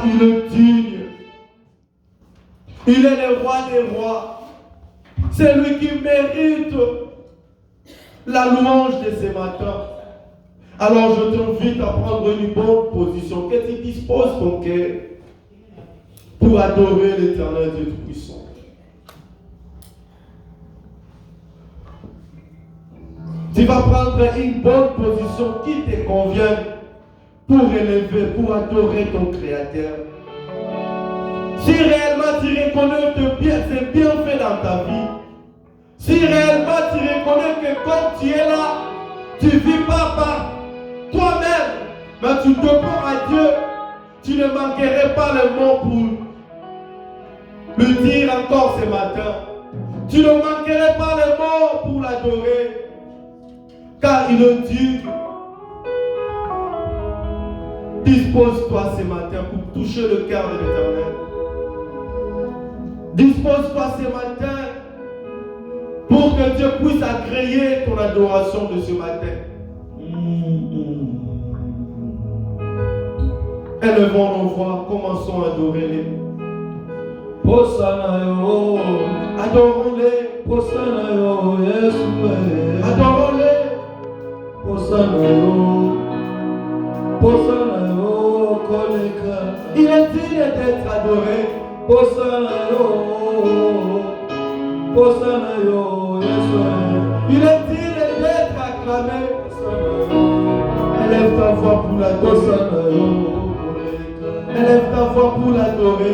il est digne. Il est le roi des rois. C'est lui qui mérite la louange de ce matin. Alors je t'invite à prendre une bonne position, que tu disposes ton cœur pour adorer l'Éternel Dieu Tout-Puissant. Tu vas prendre une bonne position qui te convient pour élever, pour adorer ton Créateur. Si réellement tu reconnais tes bienfaits dans ta vie, si réellement tu reconnais que quand tu es là, tu ne vis pas par toi-même, mais tu demandes à Dieu, tu ne manquerais pas le mot pour lui dire encore ce matin. Tu ne manquerais pas le mot pour l'adorer, car il est digne. Dispose-toi ce matin pour toucher le cœur de l'Éternel. Dispose-toi ce matin pour que Dieu puisse agréer ton adoration de ce matin. Élevons nos voix, commençons à adorer les. Adorons-les. Adorons-les. Il est digne d'être adoré. Il est digne d'être acclamé. Élève ta voix pour l'adorer. Élève ta voix pour l'adorer.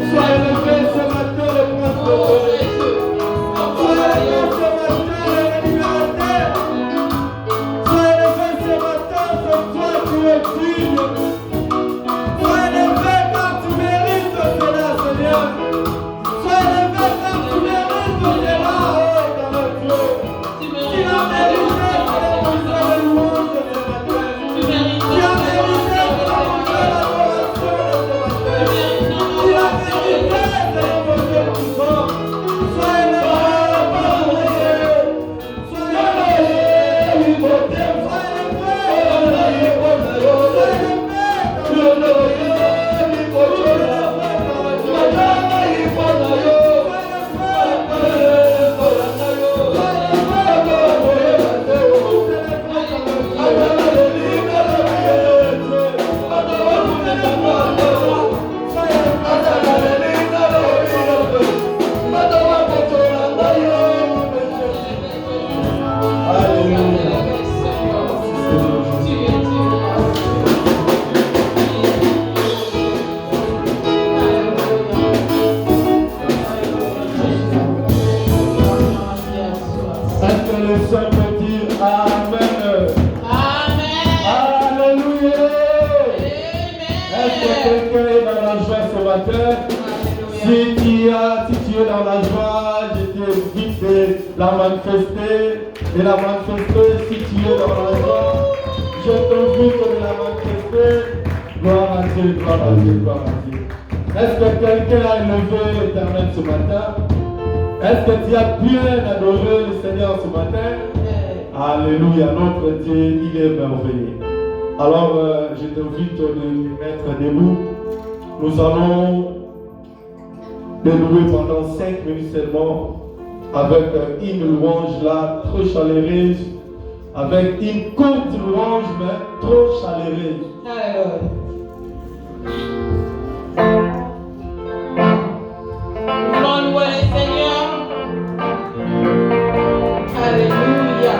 Sois élevé ce matin, le prince de paix. Sois élevé ce matin, le libérateur. Sois élevé ce matin, c'est toi qui es digne. Sois élevé car tu mérites cela, Seigneur. Sois élevé car tu mérites cela, oh éternel Dieu. Tu as mérité que l'on vous ait le louange de ce matin. Tu as mérité que l'on vous ait l'adoration de ce matin. Tu as mérité que l'on vous ait tout ça. Sois élevé, sois élevé, sois Si tu es dans la joie, je t'invite de la manifester. Et la manifester, si tu es dans la joie, je t'invite de la manifester. Gloire à Dieu, gloire à Dieu, gloire à Dieu. Est-ce que quelqu'un a élevé l'Éternel ce matin? Est-ce que tu as bien adoré le Seigneur ce matin? Alléluia, notre Dieu, il est merveilleux. Alors, je t'invite de nous mettre debout. Nous allons les louer pendant 5 minutes seulement avec une louange là trop chaleureuse, avec une courte louange mais trop chaleureuse. Nous louons le Seigneur. Alléluia. Alléluia.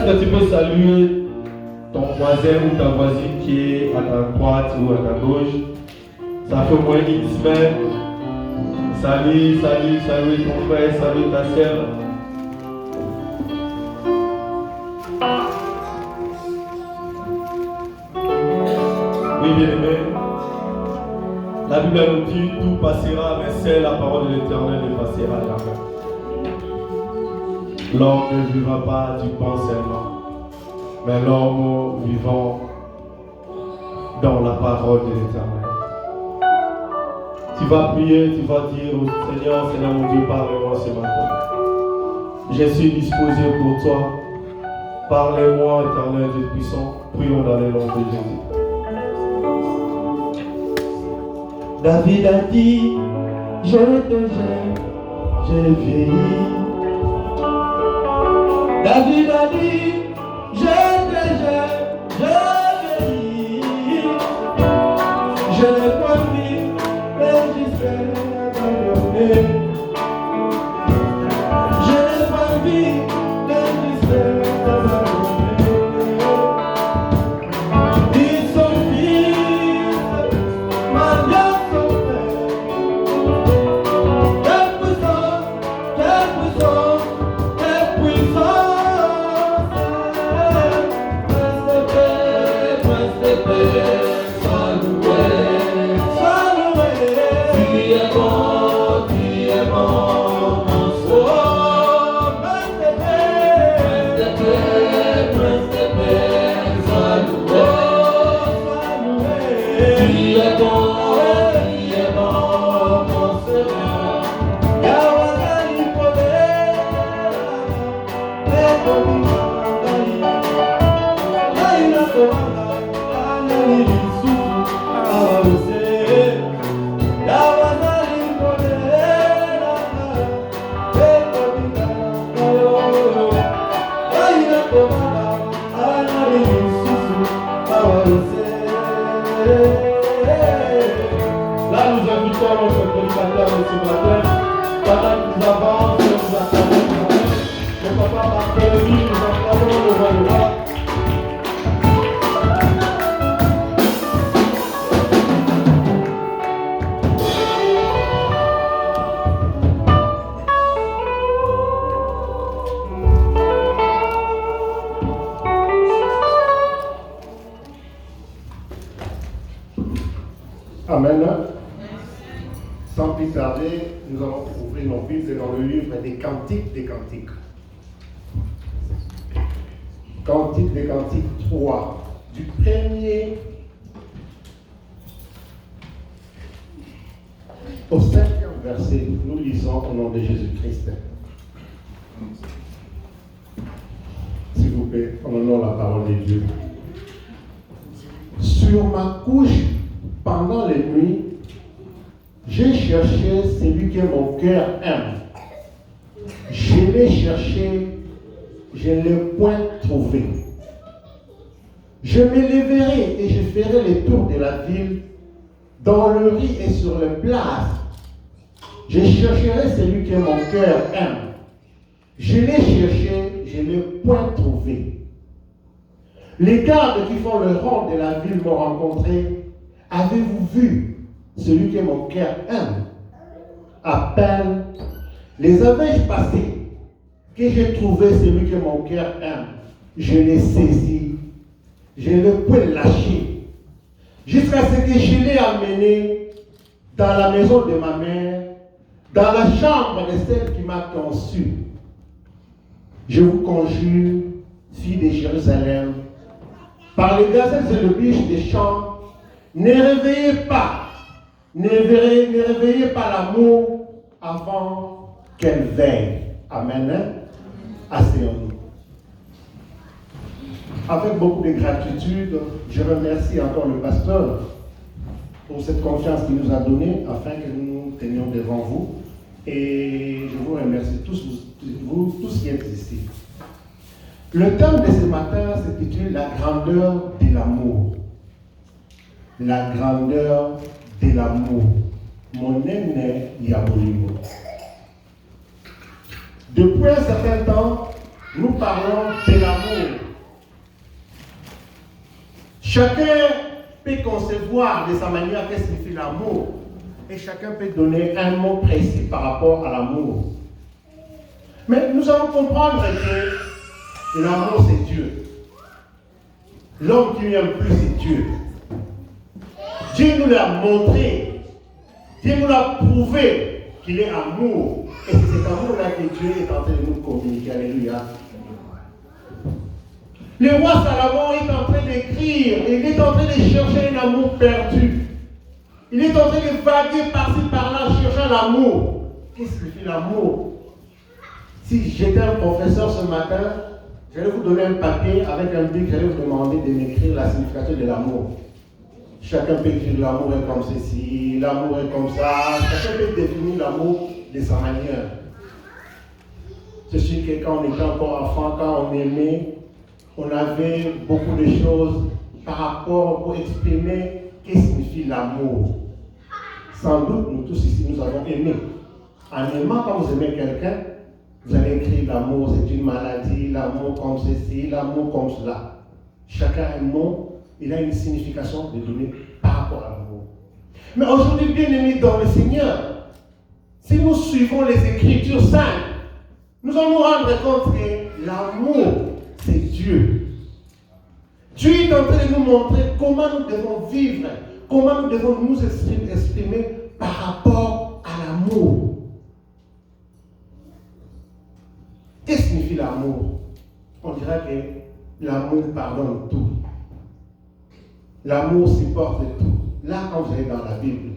que tu peux saluer ton voisin ou ta voisine qui est à ta droite ou à ta gauche? Ça fait au moins une semaine. Salut ton frère, salut ta soeur. Oui, bien-aimé. La Bible nous dit tout passera, mais c'est la parole de l'Éternel ne passera jamais. L'homme ne vivra pas du pain seulement, mais l'homme vivant dans la parole de l'Éternel. Tu vas prier, tu vas dire au Seigneur, Seigneur mon Dieu, parle-moi ce matin. Je suis disposé pour toi. Parlez-moi, Éternel Dieu puissant. Prions dans les noms de Jésus. David a dit, je te gêne, j'ai vieilli. David a dit, je te gêne, j'ai vieilli. Je n'ai pas vu, mais je sais abandonner. Je n'ai pas vu, mais je sais abandonner. Ils sont fils, malgré son père. Quelle puissance, quelle puissance, quelle puissance. Prince de paix, sois loué, tu es bon, mon sauveur. Prince de paix, sois loué, tu es bon, mon sauveur. Yahweh là, nous invitons notre prédicateur de ce matin. Pendant que nous avançons, nous attendons le papa Barthélemy, nous acclamons le roi de roi. Amen. Sans plus tarder, nous allons ouvrir nos Bibles dans le livre des Cantiques des Cantiques. Cantique des Cantiques 3, du premier au 5e verset, nous lisons au nom de Jésus-Christ. S'il vous plaît, en honneur la parole de Dieu. Sur ma couche, pendant les nuits, j'ai cherché celui que mon cœur aime. Je l'ai cherché, je ne l'ai point trouvé. Je m'élèverai et je ferai les tours de la ville, dans le riz et sur les places. Je chercherai celui que mon cœur aime. Je l'ai cherché, je ne l'ai point trouvé. Les gardes qui font le rond de la ville m'ont rencontré. Avez-vous vu celui que mon cœur aime? À peine les avais-je passés que j'ai trouvé celui que mon cœur aime. Je l'ai saisi, je ne peux lâcher, jusqu'à ce que je l'ai amené dans la maison de ma mère, dans la chambre de celle qui m'a conçu. Je vous conjure, filles de Jérusalem, par les gazelles et le biche des champs, ne réveillez pas l'amour avant qu'elle veille. Amen. Asseyons-nous. Avec beaucoup de gratitude, je remercie encore le pasteur pour cette confiance qu'il nous a donnée afin que nous nous tenions devant vous. Et je vous remercie tous qui êtes ici. Le thème de ce matin s'intitule La grandeur de l'amour. La grandeur de l'amour. Mon aîné Yabolingo. Depuis un certain temps, nous parlons de l'amour. Chacun peut concevoir de sa manière qu'est-ce que signifie l'amour. Et chacun peut donner un mot précis par rapport à l'amour. Mais nous allons comprendre que l'amour, c'est Dieu. L'homme qui lui aime plus, c'est Dieu. Dieu nous l'a montré. Dieu nous l'a prouvé qu'il est amour. Et c'est cet amour-là que Dieu est en train de nous communiquer. Alléluia. Le roi Salomon est en train d'écrire. Il est en train de chercher un amour perdu. Il est en train de vaguer par-ci par-là, cherchant l'amour. Qu'est-ce que signifie l'amour? Si j'étais un professeur ce matin, j'allais vous donner un papier avec un bic, j'allais vous demander de m'écrire la signification de l'amour. Chacun peut écrire l'amour est comme ceci, l'amour est comme ça. Chacun peut définir l'amour de sa manière. C'est sûr que quand on était encore enfant, quand on aimait, on avait beaucoup de choses par rapport pour exprimer ce qui signifie l'amour. Sans doute, nous tous ici, nous avons aimé. En aimant, quand vous aimez quelqu'un, vous allez écrire l'amour, c'est une maladie, l'amour comme ceci, l'amour comme cela. Chacun a un mot, il a une signification de donner par rapport à l'amour. Mais aujourd'hui, bien aimés dans le Seigneur, si nous suivons les Écritures saintes, nous allons nous rendre compte que l'amour, c'est Dieu. Dieu est en train de nous montrer comment nous devons vivre, comment nous devons nous exprimer par rapport à l'amour. Qu'est-ce que signifie l'amour? On dirait que l'amour pardonne tout. L'amour supporte tout. Là, quand vous allez dans la Bible,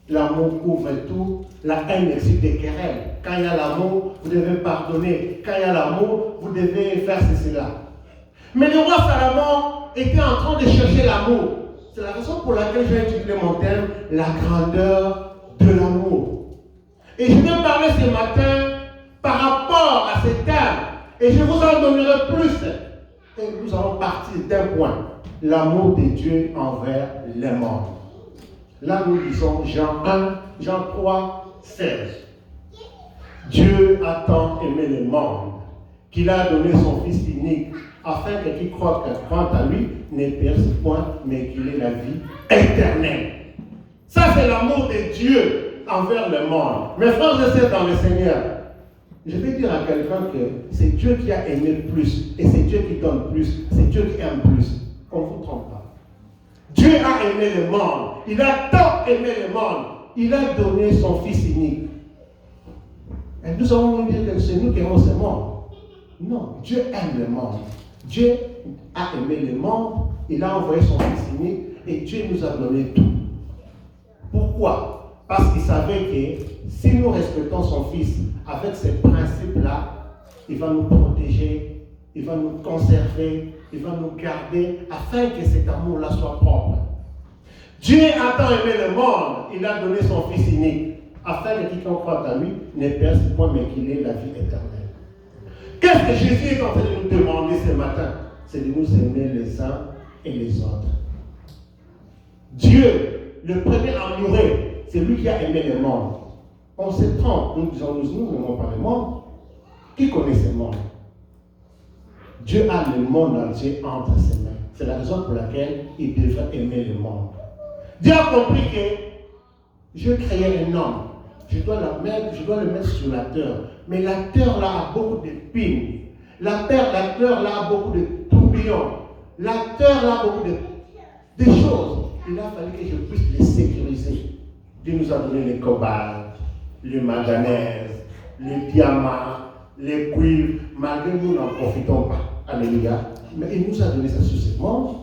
l'amour couvre tout. La haine excite des querelles. Quand il y a l'amour, vous devez pardonner. Quand il y a l'amour, vous devez faire ceci, cela. Mais le roi Salomon était en train de chercher l'amour. C'est la raison pour laquelle j'ai intitulé mon thème la grandeur de l'amour. Et je vais parler ce matin par rapport à ces termes. Et je vous en donnerai plus. Et nous allons partir d'un point. L'amour de Dieu envers les mondes. Là, nous lisons Jean 1, Jean 3, 16. Dieu a tant aimé le monde qu'il a donné son Fils unique afin que qui croit à lui ne perde point, mais qu'il ait la vie éternelle. Ça, c'est l'amour de Dieu envers le monde. Mes frères et sœurs dans le Seigneur, je vais dire à quelqu'un que c'est Dieu qui a aimé plus, et c'est Dieu qui donne plus, c'est Dieu qui aime plus. On ne vous trompe pas. Dieu a aimé le monde. Il a tant aimé le monde. Il a donné son Fils unique. Et nous allons nous dire que c'est nous qui aimons ce monde. Non, Dieu aime le monde. Dieu a aimé le monde. Il a envoyé son Fils unique et Dieu nous a donné tout. Pourquoi? Parce qu'il savait que si nous respectons son Fils avec ces principes-là, il va nous protéger, il va nous conserver, il va nous garder afin que cet amour-là soit propre. Dieu a tant aimé le monde, il a donné son Fils unique, afin que quiconque croit à lui ne perde point, mais qu'il ait la vie éternelle. Qu'est-ce que Jésus est en train de nous demander ce matin? C'est de nous aimer les uns et les autres. Dieu, le premier amoureux, c'est lui qui a aimé le monde. On se trompe, nous disons, nous n'aimons pas le monde. Qui connaît ce monde? Dieu a le monde entier entre ses mains. C'est la raison pour laquelle il devrait aimer le monde. Dieu a compris que je créais un homme. Je dois le mettre sur la terre. Mais la terre là a beaucoup d'épines. La terre là a beaucoup de tourbillons. La terre là a beaucoup de choses. Il a fallu que je puisse les sécuriser. Dieu nous a donné le cobalt, le manganèse, le diamant, les cuivres. Malgré nous n'en profitons pas. Alléluia. Mais il nous a donné ça sur ce monde.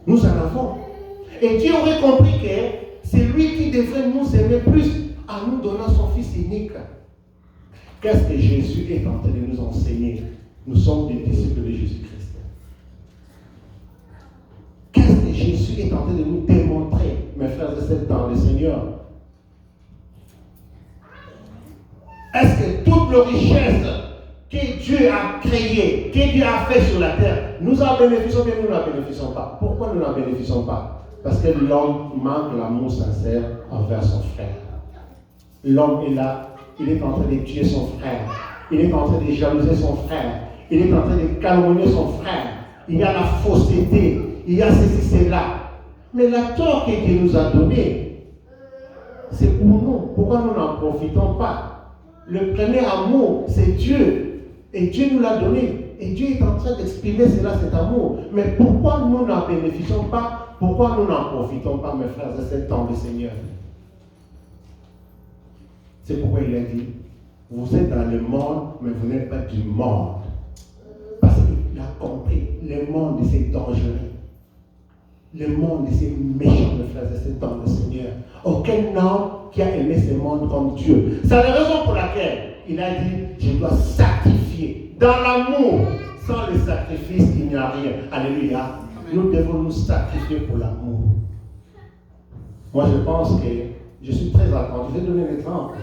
Nous en avons. Et Dieu aurait compris que c'est lui qui devrait nous aimer plus en nous donnant son Fils unique. Qu'est-ce que Jésus est en train de nous enseigner? Nous sommes des disciples de Jésus-Christ. Qu'est-ce que Jésus est en train de nous démontrer, mes frères et sœurs dans le Seigneur? Est-ce que toute la richesse que Dieu a créée, que Dieu a fait sur la terre, nous en bénéficions bien, nous n'en bénéficions pas? Pourquoi nous n'en bénéficions pas? Parce que l'homme manque l'amour sincère envers son frère. L'homme est là, il est en train de tuer son frère. Il est en train de jalouser son frère. Il est en train de calomnier son frère. Il y a la fausseté. Il y a ceci, cela. Mais la tort que Dieu nous a donnée, c'est pour nous. Pourquoi nous n'en profitons pas? Le premier amour, c'est Dieu. Et Dieu nous l'a donné. Et Dieu est en train d'exprimer cela, cet amour. Mais pourquoi nous n'en bénéficions pas? Pourquoi nous n'en profitons pas, mes frères et sœurs, dans le Seigneur? C'est pourquoi il a dit, vous êtes dans le monde, mais vous n'êtes pas du monde. Parce qu'il a compris, le monde c'est dangereux. Le monde c'est méchant, mes frères et sœurs, dans le Seigneur. Aucun homme qui a aimé ce monde comme Dieu. C'est la raison pour laquelle il a dit, je dois sacrifier. Dans l'amour, sans le sacrifice, il n'y a rien. Alléluia. Nous devons nous sacrifier pour l'amour. Moi, je pense que je suis très attentif. Je vais donner un exemple.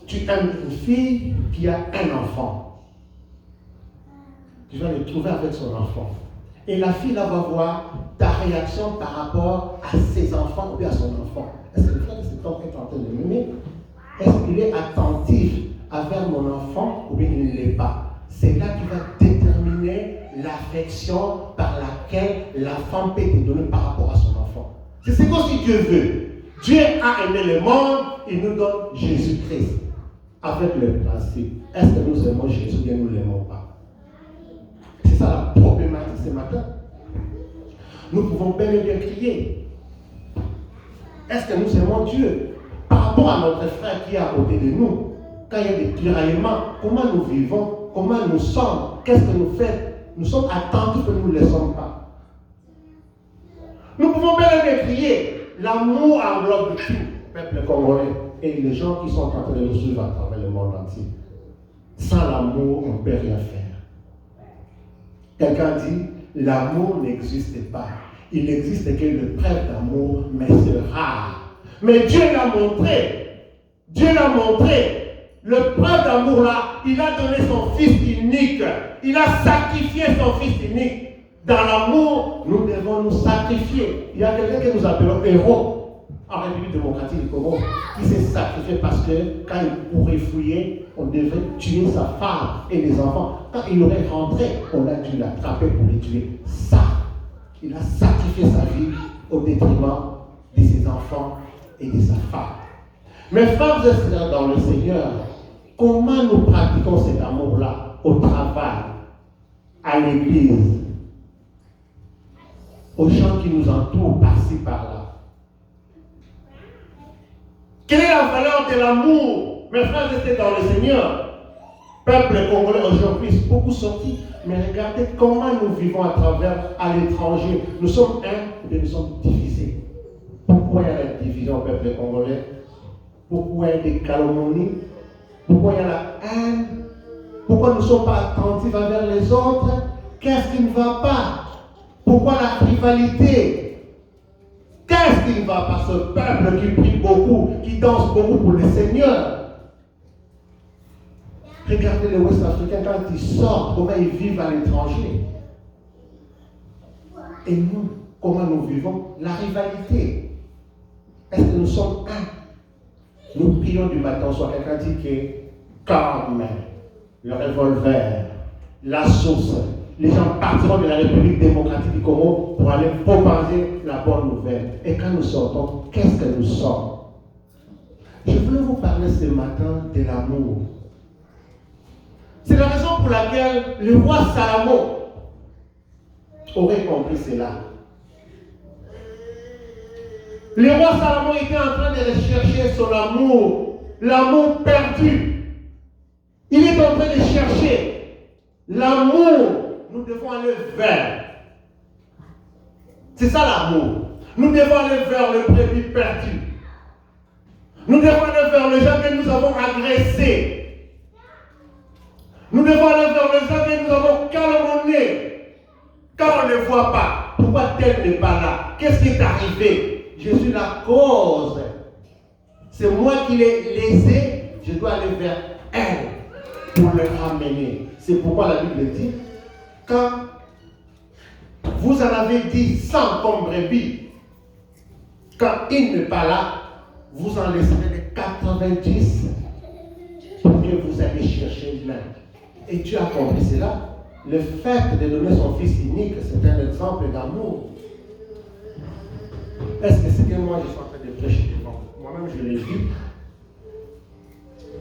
Tu aimes une fille qui a un enfant. Tu vas le trouver avec son enfant. Et la fille là va voir ta réaction par rapport à ses enfants ou bien à son enfant. Est-ce que le frère de cet homme est en train de m'aimer? Est-ce qu'il est attentif envers mon enfant ou bien il ne l'est pas? C'est là qui va déterminer l'affection par laquelle la femme peut te donner par rapport à son enfant. C'est ce que Dieu veut. Dieu a aimé le monde, il nous donne Jésus-Christ. Avec le principe, est-ce que nous aimons Jésus ou bien nous ne l'aimons pas? C'est ça la problématique ce matin. Nous pouvons bel et bien crier. Est-ce que nous aimons Dieu? Par rapport à notre frère qui est à côté de nous, quand il y a des tiraillements, comment nous vivons? Comment nous sommes? Qu'est-ce que nous faisons? Nous sommes attentifs que nous ne le sommes pas. Nous pouvons bel et bien crier. L'amour englobe tout, peuple congolais, et les gens qui sont en train de nous suivre à travers le monde entier. Sans l'amour, on ne peut rien faire. Quelqu'un dit, l'amour n'existe pas. Il n'existe que le preuve d'amour, mais c'est rare. Mais Dieu l'a montré. Dieu l'a montré. Le preuve d'amour là, il a donné son fils unique. Il a sacrifié son fils unique. Dans l'amour, nous devons nous sacrifier. Il y a quelqu'un que nous appelons héros en République démocratique du Congo qui s'est sacrifié parce que quand il pourrait fouiller, on devait tuer sa femme et les enfants. Quand il aurait rentré, on a dû l'attraper pour le tuer. Ça, il a sacrifié sa vie au détriment de ses enfants et de sa femme. Mes frères et sœurs dans le Seigneur, comment nous pratiquons cet amour-là au travail, à l'église, aux gens qui nous entourent par-ci, par-là? Quelle est la valeur de l'amour? Mes frères et sœurs dans le Seigneur, peuple congolais aujourd'hui, beaucoup sortis, mais regardez comment nous vivons à travers, à l'étranger. Nous sommes un, et nous sommes divisés. Pourquoi il y a la division au peuple congolais? Pourquoi il y a des calomnies? Pourquoi il y a la haine? Pourquoi nous ne sommes pas attentifs envers les autres? Qu'est-ce qui ne va pas? Pourquoi la rivalité? Qu'est-ce qui ne va pas? Ce peuple qui prie beaucoup, qui danse beaucoup pour le Seigneur. Regardez les Ouest-Africains quand ils sortent, comment ils vivent à l'étranger. Et nous, comment nous vivons? La rivalité. Est-ce que nous sommes un? Nous prions du matin au soir. Quelqu'un dit que comme le revolver, la source, les gens partiront de la République démocratique du Congo pour aller propager la bonne nouvelle. Et quand nous sortons, qu'est-ce que nous sommes? Je voulais vous parler ce matin de l'amour. C'est la raison pour laquelle le roi Salomon aurait compris cela. Le roi Salomon était en train de rechercher son amour, l'amour perdu. Il est en train de chercher l'amour. Nous devons aller vers. C'est ça l'amour. Nous devons aller vers le brebis perdu. Nous devons aller vers les gens que nous avons agressés. Nous devons aller vers les gens que nous avons calomniés. Car on ne les voit pas. Pourquoi tel n'est pas là? Qu'est-ce qui est arrivé? Je suis la cause. C'est moi qui l'ai laissé. Je dois aller vers elle pour le ramener. C'est pourquoi la Bible dit, quand vous en avez dit 100 comme brebis, quand il n'est pas là, vous en laisserez les 90 pour que premier, vous allez chercher l'un. Et Dieu a compris cela. Le fait de donner son Fils unique, c'est un exemple d'amour. Est-ce que c'est que moi je suis en train de prêcher devant? Moi-même, je l'ai vu.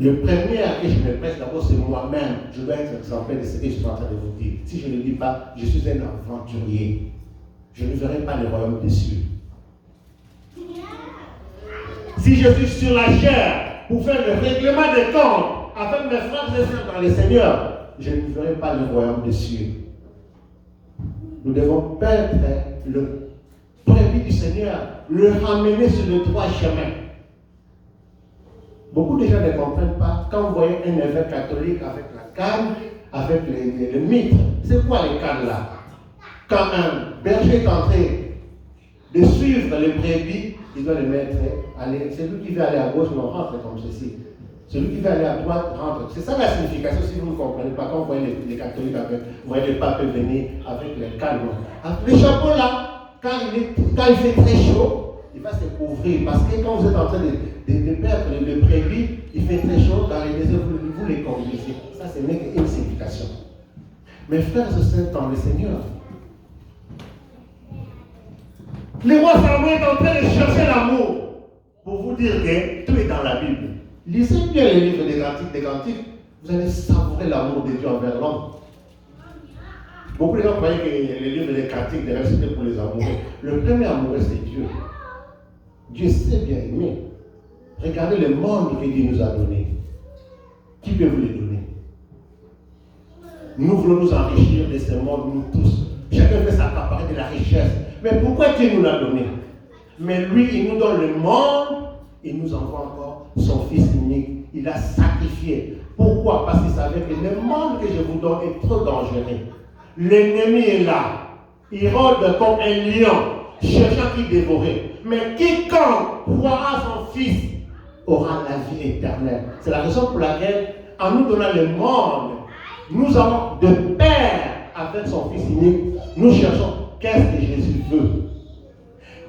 Le premier à qui je me presse d'abord, c'est moi-même. Je dois être exemplaire de ce que je suis en train de vous dire. Si je ne le dis pas, je suis un aventurier. Je ne verrai pas le royaume des cieux. Si je suis sur la chair pour faire le règlement des comptes avec mes frères et sœurs dans le Seigneur, je ne verrai pas le royaume des cieux. Nous devons perdre le prévu du Seigneur, le ramener sur le droit chemin. Beaucoup de gens ne comprennent pas. Quand vous voyez un évêque catholique avec la canne, avec le mitre, c'est quoi les cannes là? Quand un berger est en train de suivre les brebis, il doit les mettre, aller. Celui qui veut aller à gauche, non, rentre comme ceci. Celui qui veut aller à droite, rentre. C'est ça la signification, si vous ne comprenez pas. Quand vous voyez les catholiques avec, vous voyez les papes venir avec les cannes. Le chapeau là, quand il fait très chaud, il va se couvrir. Parce que quand vous êtes en train de perdre les brebis, il fait très chaud, dans les déserts, vous les conduisez. Ça, ce n'est qu'une signification. Mes frères et sœurs dans le Seigneur, le roi Salomon est en train de chercher l'amour pour vous dire que tout est dans la Bible. Lisez bien les livres des Cantiques, vous allez savourer l'amour de Dieu envers l'homme. Beaucoup de gens croyaient que les livres des Cantiques c'était pour les amoureux. Le premier amoureux, c'est Dieu. Dieu sait bien aimer. Regardez le monde que Dieu nous a donné. Qui peut vous le donner? Nous voulons nous enrichir de ce monde, nous tous. Chacun veut s'accaparer de la richesse. Mais pourquoi Dieu nous l'a donné? Mais lui, il nous donne le monde, il nous envoie encore son Fils unique. Il a sacrifié. Pourquoi? Parce qu'il savait que le monde que je vous donne est trop dangereux. L'ennemi est là. Il rôde comme un lion, cherchant qui dévorer. Mais quiconque croira à son Fils aura la vie éternelle. C'est la raison pour laquelle, en nous donnant le monde, nous avons de pair avec son Fils unique. Nous cherchons qu'est-ce que Jésus veut.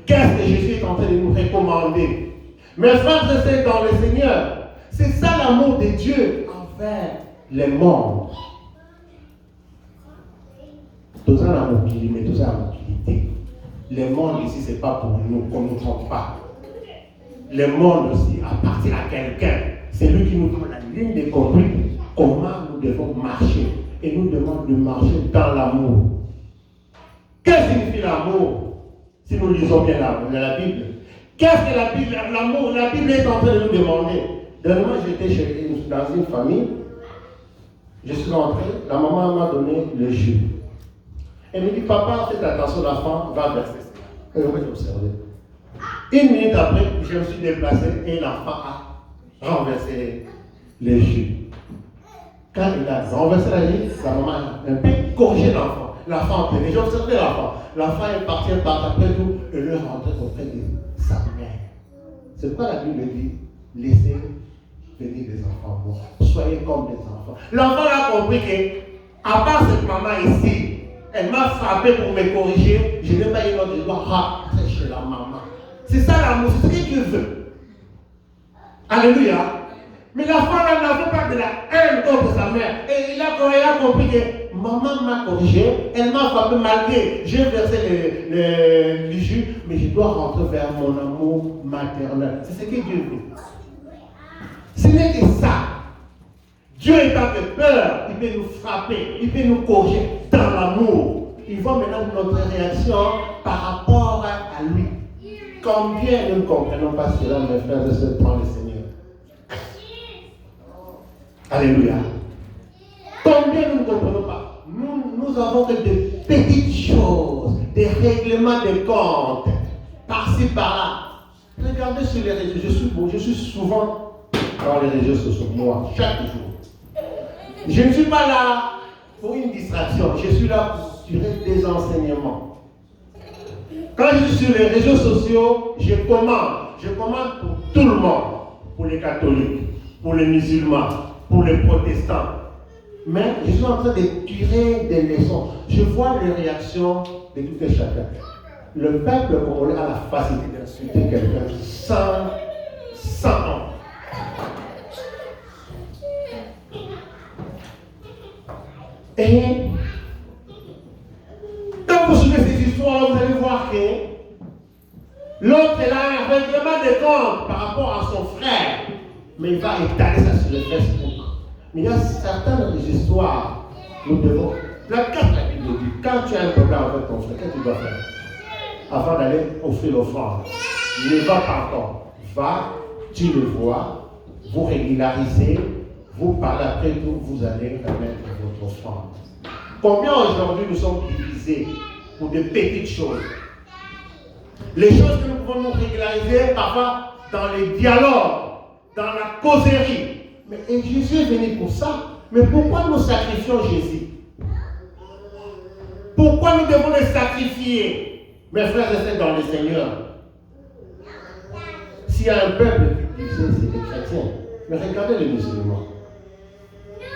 Qu'est-ce que Jésus est en train de nous recommander. Mes frères et sœurs dans le Seigneur, c'est ça l'amour de Dieu envers le monde. Tout ça la mobilité, mais tout ça la mobilité. Le monde ici, ce n'est pas pour nous, qu'on ne nous trompe pas. Le monde aussi appartient à quelqu'un. C'est lui qui nous donne la ligne de conduite. Comment nous devons marcher. Et nous demande de marcher dans l'amour. Qu'est-ce que signifie l'amour? Si nous lisons bien la Bible. Qu'est-ce que la Bible, l'amour? La Bible est en train de nous demander. Dernièrement, j'étais dans une famille. Je suis rentré, la maman m'a donné le jus. Elle me dit, papa, faites attention, l'enfant va verser ça. Et moi, j'ai observé. Une minute après, je me suis déplacé et l'enfant a renversé le jus. Quand il a renversé la jus, sa maman a un peu corrigé l'enfant. L'enfant a pris. J'ai observé l'enfant. L'enfant est parti par après tout et le rentrer auprès de sa mère. C'est pourquoi la Bible dit, laissez venir des enfants morts. Soyez comme des enfants. L'enfant a compris que, à part cette maman ici, elle m'a frappé pour me corriger, je n'ai pas eu l'autre, je dois rentrer chez la maman. C'est ça l'amour, c'est ce que Dieu veut. Alléluia. Mais l'enfant là n'avait pas de la haine contre sa mère. Et il a compris que maman m'a corrigé, elle m'a frappé malgré j'ai versé le jus, mais je dois rentrer vers mon amour maternel. C'est ce que Dieu veut. Ce n'est que ça. Dieu étant de peur, il peut nous frapper, il peut nous corriger dans l'amour. Il voit maintenant notre réaction par rapport à lui. Combien nous ne comprenons pas cela, mes frères et sœurs, dans le Seigneur? Alléluia. Combien nous ne comprenons pas? Nous avons que de petites choses, des règlements de compte, par-ci, par-là. Regardez sur les réseaux, je suis souvent dans les réseaux sociaux, moi, chaque jour. Je ne suis pas là pour une distraction, je suis là pour tirer des enseignements. Quand je suis sur les réseaux sociaux, je commande pour tout le monde, pour les catholiques, pour les musulmans, pour les protestants. Mais je suis en train de tirer des leçons. Je vois les réactions de tout et chacun. Le peuple congolais a la facilité d'insulter quelqu'un sans honte. L'autre, il a un règlement de compte par rapport à son frère. Mais il va étaler ça sur le Facebook. Mais il y a certaines histoires, nous devons. La Bible dit, quand tu as un problème avec ton frère, qu'est-ce que tu dois faire? Avant d'aller offrir l'offrande, ne va pas encore. Va, tu le vois, vous régularisez, vous parlez après tout, vous allez remettre votre offrande. Combien aujourd'hui nous sommes divisés pour de petites choses? Les choses que nous pouvons nous régulariser parfois dans les dialogues, dans la causerie. Mais et Jésus est venu pour ça. Mais pourquoi nous sacrifions Jésus? Pourquoi nous devons le sacrifier? Mes frères et sœurs dans le Seigneur. S'il y a un peuple qui disait c'est des chrétiens, mais regardez les musulmans.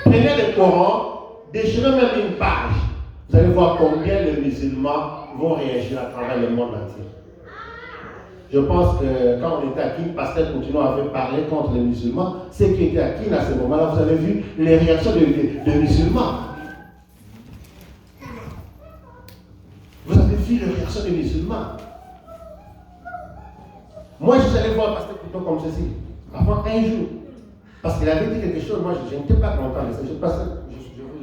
Prenez le Coran, déchirez même une page. Vous allez voir combien les musulmans vont réagir à travers le monde entier. Je pense que quand on était à Kin, Pasteur Coutinho avait parlé contre les musulmans. Ceux qui étaient à Kin à ce moment-là, vous avez vu les réactions des musulmans. Vous avez vu les réactions des musulmans. Moi, je suis allé voir Pasteur Coutinho comme ceci, avant un jour. Parce qu'il avait dit quelque chose, moi je n'étais pas content de ça.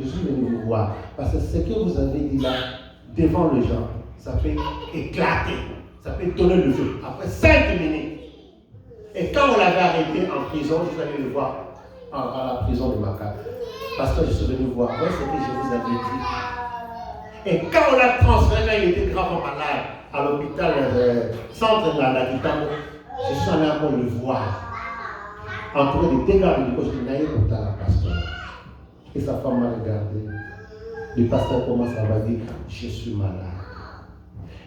Je suis venu vous voir. Parce que ce que vous avez dit là, devant les gens, ça peut éclater. Ça peut donner le feu. Après 5 minutes. Et quand on l'avait arrêté en prison, je suis allé le voir à la prison de Maca. Parce que je suis venu voir. Voici ce que je vous avais dit. Et quand on l'a transféré, quand il était gravement malade, à l'hôpital centre de la Guitare, je suis allé encore le voir. Entouré de dégâts de gauche, il n'a rien pour la pasteur. Et sa femme m'a regardé. Le pasteur commence à me dire, je suis malade.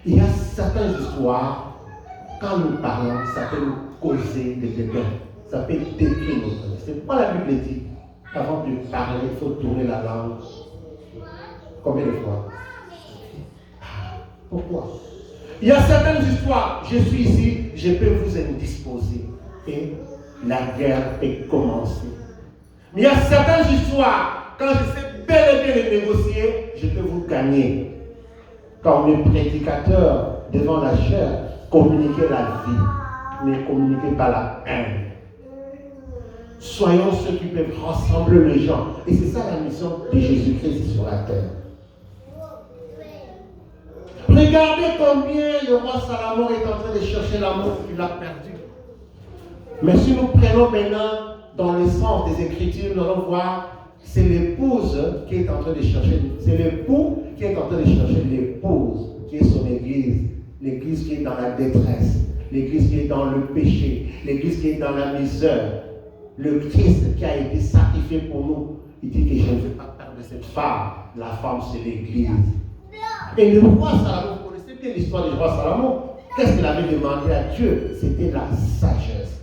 Il y a certaines histoires, quand nous parlons, ça peut nous causer des dégâts. Ça peut détruire notre vie. C'est pas la Bible dit. Avant de parler, il faut tourner la langue. Combien de fois? Pourquoi? Il y a certaines histoires, je suis ici, je peux vous indisposer. Et la guerre peut commencer. Mais il y a certaines histoires, quand je sais bel et bien les négocier, je peux vous gagner. Quand on est prédicateur devant la chair, communiquez la vie, ne communiquez pas la haine. Soyons ceux qui peuvent rassembler les gens. Et c'est ça la mission de Jésus-Christ sur la terre. Regardez combien le roi Salomon est en train de chercher l'amour qu'il a perdu. Mais si nous prenons maintenant dans le sens des Écritures, nous allons voir, c'est l'épouse qui est en train de chercher, c'est l'époux qui est en train de chercher l'épouse, qui est son église, l'église qui est dans la détresse, l'église qui est dans le péché, l'église qui est dans la misère. Le Christ qui a été sacrifié pour nous, il dit que je ne veux pas perdre cette femme. La femme, c'est l'église. Et le roi Salomon, vous connaissez bien l'histoire du roi Salomon. Qu'est-ce qu'il avait demandé à Dieu? C'était la sagesse.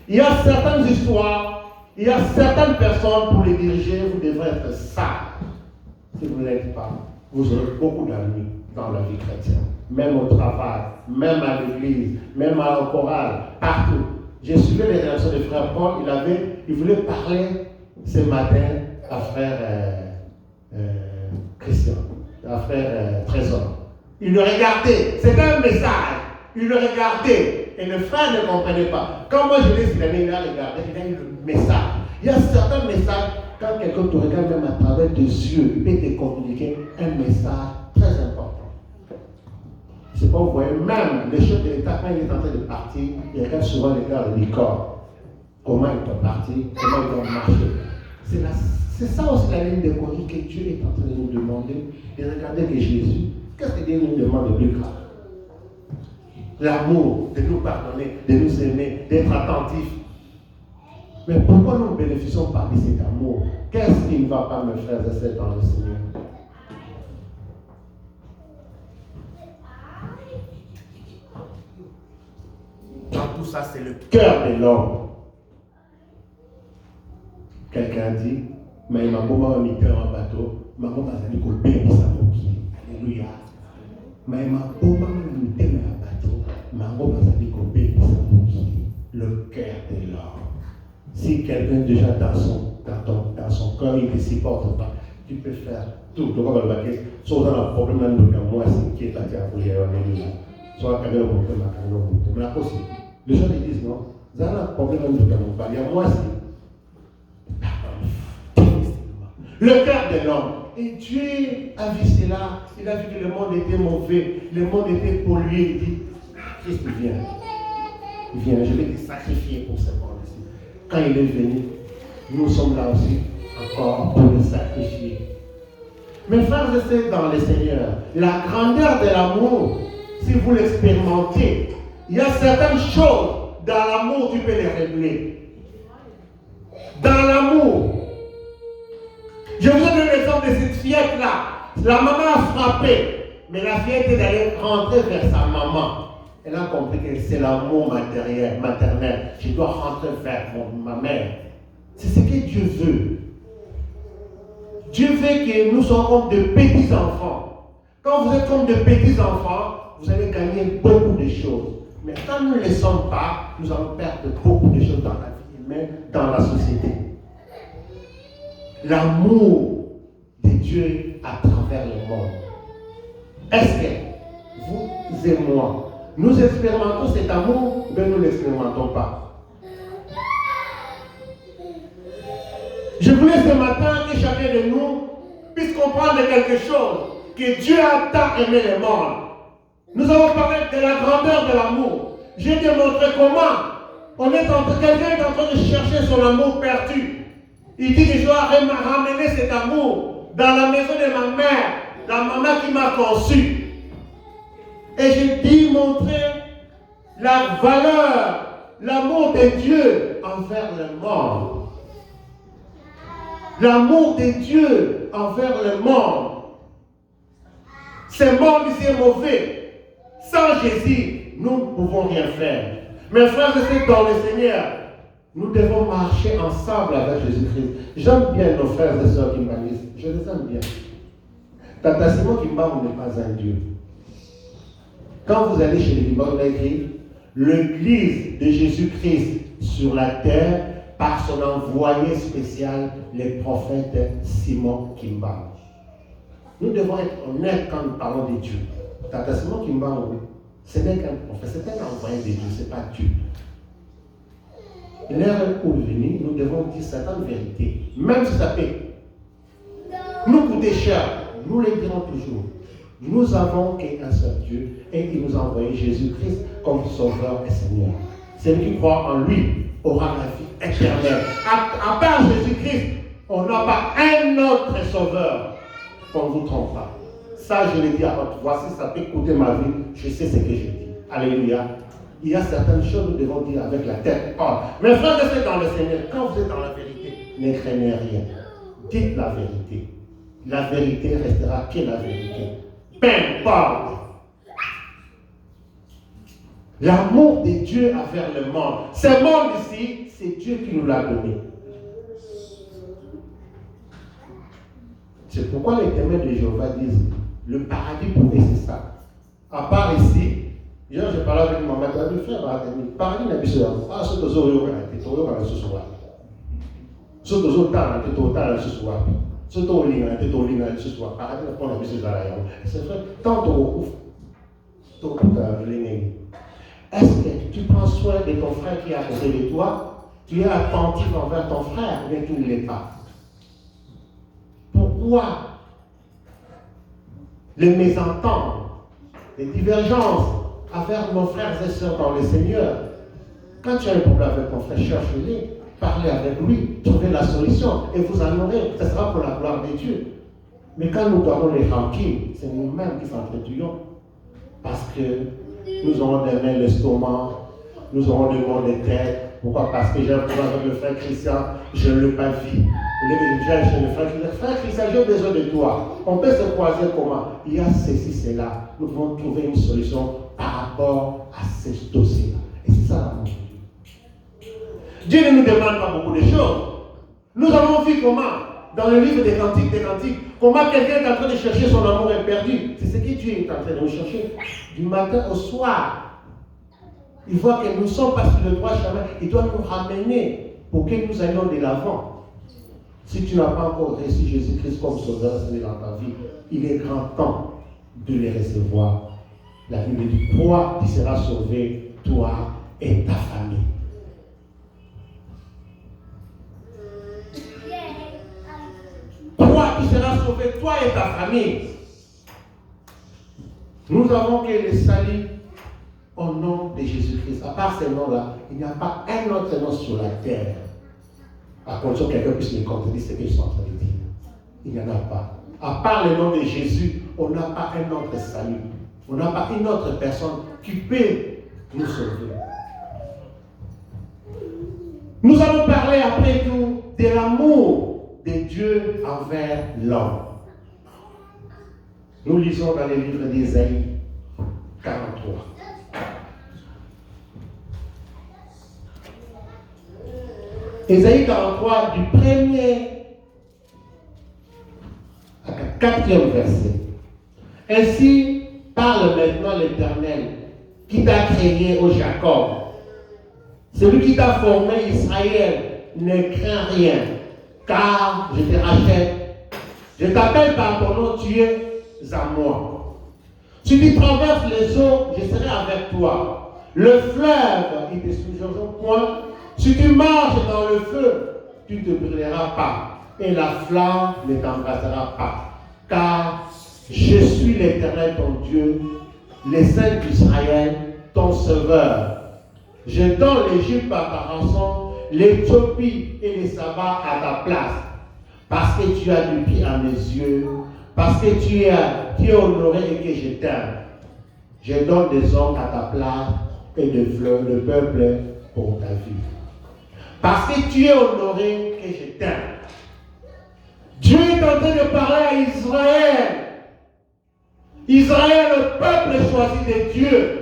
Il y a certaines histoires, il y a certaines personnes pour les diriger, vous devrez être sages. Si vous ne l'êtes pas, vous aurez beaucoup d'ennuis dans la vie chrétienne. Même au travail, même à l'église, même à la chorale, partout. J'ai suivi les réactions de frère Paul, il voulait parler ce matin à frère Christian, à frère Trésor. Il le regardait, c'était un message. Il le regardait et le frère ne comprenait pas. Quand moi je l'ai dit, il a regardé, il a eu le message. Il y a certains messages, quand quelqu'un te regarde même à travers tes yeux, il peut te communiquer un message très important. C'est pas vous voyez, même le chef de l'État, quand il est en train de partir, il regarde souvent les gars de l'ICOR. Comment il doit partir, comment il doit marcher. C'est ça aussi la ligne de conduite que Dieu est en train de nous demander. Et regardez que Jésus, qu'est-ce que Dieu nous demande de plus grave? L'amour, de nous pardonner, de nous aimer, d'être attentifs. Mais pourquoi nous ne bénéficions pas de cet amour? Qu'est-ce qui ne va pas, mes frères et sœurs, dans le Seigneur? Dans tout ça, c'est le cœur de l'homme. Quelqu'un dit, mais ma maman m'a mis un bateau, ma maman m'a dit qu'on paye sa moquille. Alléluia. Mais ma maman m'a mis un bateau, ma maman m'a dit qu'on paye sa moquille. Le cœur de l'homme. Si quelqu'un déjà dans son cœur, il ne supporte pas, tu peux faire tout. Donc, on va le baquer. Sauf dans le problème, moi, c'est qui est la terre pour y aller. soit la caméra pour la caméra pour mais la possible. Les gens ils disent non, vous avez un problème de caméra, il y a moi aussi. Le cœur de l'homme. Et Dieu a vu cela, il a vu que le monde était mauvais, le monde était pollué. Il dit, Christ vient. Il vient, je vais te sacrifier pour ce monde ici. Quand il est venu, nous sommes là aussi encore pour le sacrifier. Mes frères et sœurs dans le Seigneur, la grandeur de l'amour, si vous l'expérimentez, il y a certaines choses dans l'amour, tu peux les régler. Dans l'amour. Je vous donne l'exemple de cette fillette-là. La maman a frappé, mais la fillette est allée rentrer vers sa maman. Elle a compris que c'est l'amour maternel. Je dois rentrer vers ma mère. C'est ce que Dieu veut. Dieu veut que nous soyons comme de petits enfants. Quand vous êtes comme de petits enfants, vous allez gagner beaucoup de choses. Mais quand nous ne le sommes pas, nous allons perdre beaucoup de choses dans la vie humaine, dans la société. L'amour de Dieu à travers le monde. Est-ce que vous et moi, nous expérimentons cet amour ou bien nous ne l'expérimentons pas? Je voulais ce matin que chacun de nous puisse comprendre quelque chose, que Dieu a tant aimé le monde. Nous avons parlé de la grandeur de l'amour. J'ai démontré comment quelqu'un est en train de chercher son amour perdu. Il dit que je dois ramener cet amour dans la maison de ma mère, la maman qui m'a conçu. Et j'ai démontré la valeur, l'amour de Dieu envers le monde. L'amour de Dieu envers le monde. Ce monde ici est mauvais. Sans Jésus, nous ne pouvons rien faire. Mes frères et sœurs dans le Seigneur, nous devons marcher ensemble avec Jésus-Christ. J'aime bien nos frères et sœurs qui m'animent. Je les aime bien. Tata Simon Kimba n'est pas un Dieu. Quand vous allez chez les Kimba, on a écrit l'Église de Jésus-Christ sur la terre par son envoyé spécial, le prophète Simon Kimba. Nous devons être honnêtes quand nous parlons de Dieu. Tata Simon Kimba, ce n'est qu'un prophète, c'est un envoyé de Dieu, ce n'est pas Dieu. L'heure où est venue, nous devons dire certaines vérités, même si ça peut nous coûter cher, nous les dirons toujours. Nous avons qu'un seul Dieu et il nous a envoyé Jésus-Christ comme Sauveur et Seigneur. Celui qui croit en lui aura la vie éternelle. À part Jésus-Christ, on n'a pas un autre Sauveur. Qu'on ne vous trompe pas. Ça, je le dis à votre voix. Si ça peut coûter ma vie, je sais ce que je dis. Alléluia. Il y a certaines choses que nous devons dire avec la tête haute. Mes frères et sœurs dans le Seigneur, quand vous êtes dans la vérité, ne craignez rien. Dites la vérité. La vérité restera que la vérité. Peu importe. L'amour de Dieu envers le monde. Ce monde ici, c'est Dieu qui nous l'a donné. C'est pourquoi les témoins de Jéhovah disent le paradis pour eux, c'est ça. À part ici, hier je parlais avec maman, elle dit frère, le paradis n'est plus ça. Ah, ce que vous avez dit, vous avez dit, ce soir. Ce que vous avez dit, vous avez dit, ce soir. Ce que vous avez dit, vous avez dit, ce soir. Paradis n'est pas ce soir. C'est vrai, tant que vous est-ce que tu prends soin de ton frère qui est à côté de toi? Tu es attentif envers ton frère, mais tu ne l'es pas. Pourquoi les mésententes, les divergences avec nos frères et sœurs dans le Seigneur? Quand tu as un problème avec ton frère, cherche-les, parlez avec lui, trouvez la solution et vous en aurez. Ce sera pour la gloire de Dieu. Mais quand nous donnons les rancunes, c'est nous-mêmes qui s'entretuons. Parce que nous aurons des mains l'estomac, nous aurons des maux de tête. Pourquoi? Parce que j'ai un problème avec le frère Christian, je ne l'ai pas vu. Frère Christian, j'ai besoin de toi. On peut se croiser comment? Il y a ceci, cela. Nous devons trouver une solution par rapport à ce dossier-là. Et c'est ça l'amour de Dieu. Dieu ne nous demande pas beaucoup de choses. Nous avons vu comment, dans le livre des Cantiques, comment quelqu'un est en train de chercher son amour est perdu. C'est ce que Dieu est en train de nous chercher. Du matin au soir. Il voit que nous ne sommes pas sur le droit chemin. Il doit nous ramener pour que nous allions de l'avant. Si tu n'as pas encore reçu Jésus-Christ comme Sauveur dans ta vie, il est grand temps de le recevoir. La Bible dit, toi qui seras sauvé, toi et ta famille. Toi qui seras sauvé, toi et ta famille. Nous avons que le salut au nom de Jésus-Christ. À part ces noms-là, il n'y a pas un autre nom sur la terre. À condition que quelqu'un puisse me contredire ce que je suis en train de dire. Il n'y en a pas. À part le nom de Jésus, on n'a pas un autre salut. On n'a pas une autre personne qui peut nous sauver. Nous allons parler après tout de l'amour de Dieu envers l'homme. Nous lisons dans le livre d'Ésaïe 43. Ésaïe 43, du 1er à 4e verset. Ainsi parle maintenant l'Éternel qui t'a créé, ô Jacob. Celui qui t'a formé, Israël, ne crains rien, car je te rachète. Je t'appelle par ton nom, tu es à moi. Si tu traverses les eaux, je serai avec toi. Le fleuve, il ne te souillera point. Si tu marches dans le feu, tu ne te brûleras pas. Et la flamme ne t'embrasera pas. Car je suis l'Éternel, ton Dieu, le Saint d'Israël, ton Sauveur. Je donne l'Égypte à ta rançon, l'Éthiopie et les sabbats à ta place. Parce que tu as du pied à mes yeux, parce que tu es honoré et que je t'aime. Je donne des hommes à ta place et des fleurs, de peuple pour ta vie. Parce que tu es honoré que je t'aime. Dieu est en train de parler à Israël. Israël, le peuple choisi de Dieu.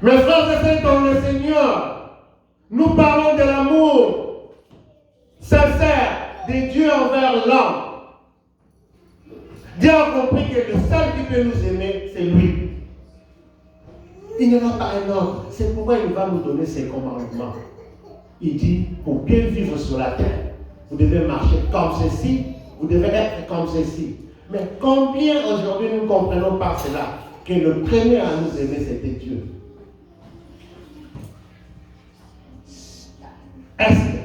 Mes frères et sœurs dans le Seigneur, nous parlons de l'amour sincère de Dieu envers l'homme. Dieu a compris que le seul qui peut nous aimer, c'est lui. Il n'y en a pas un autre. C'est pourquoi il va nous donner ses commandements. Il dit, pour bien vivre sur la terre, vous devez marcher comme ceci, vous devez être comme ceci. Mais combien aujourd'hui nous ne comprenons pas cela, que le premier à nous aimer, c'était Dieu. Est-ce que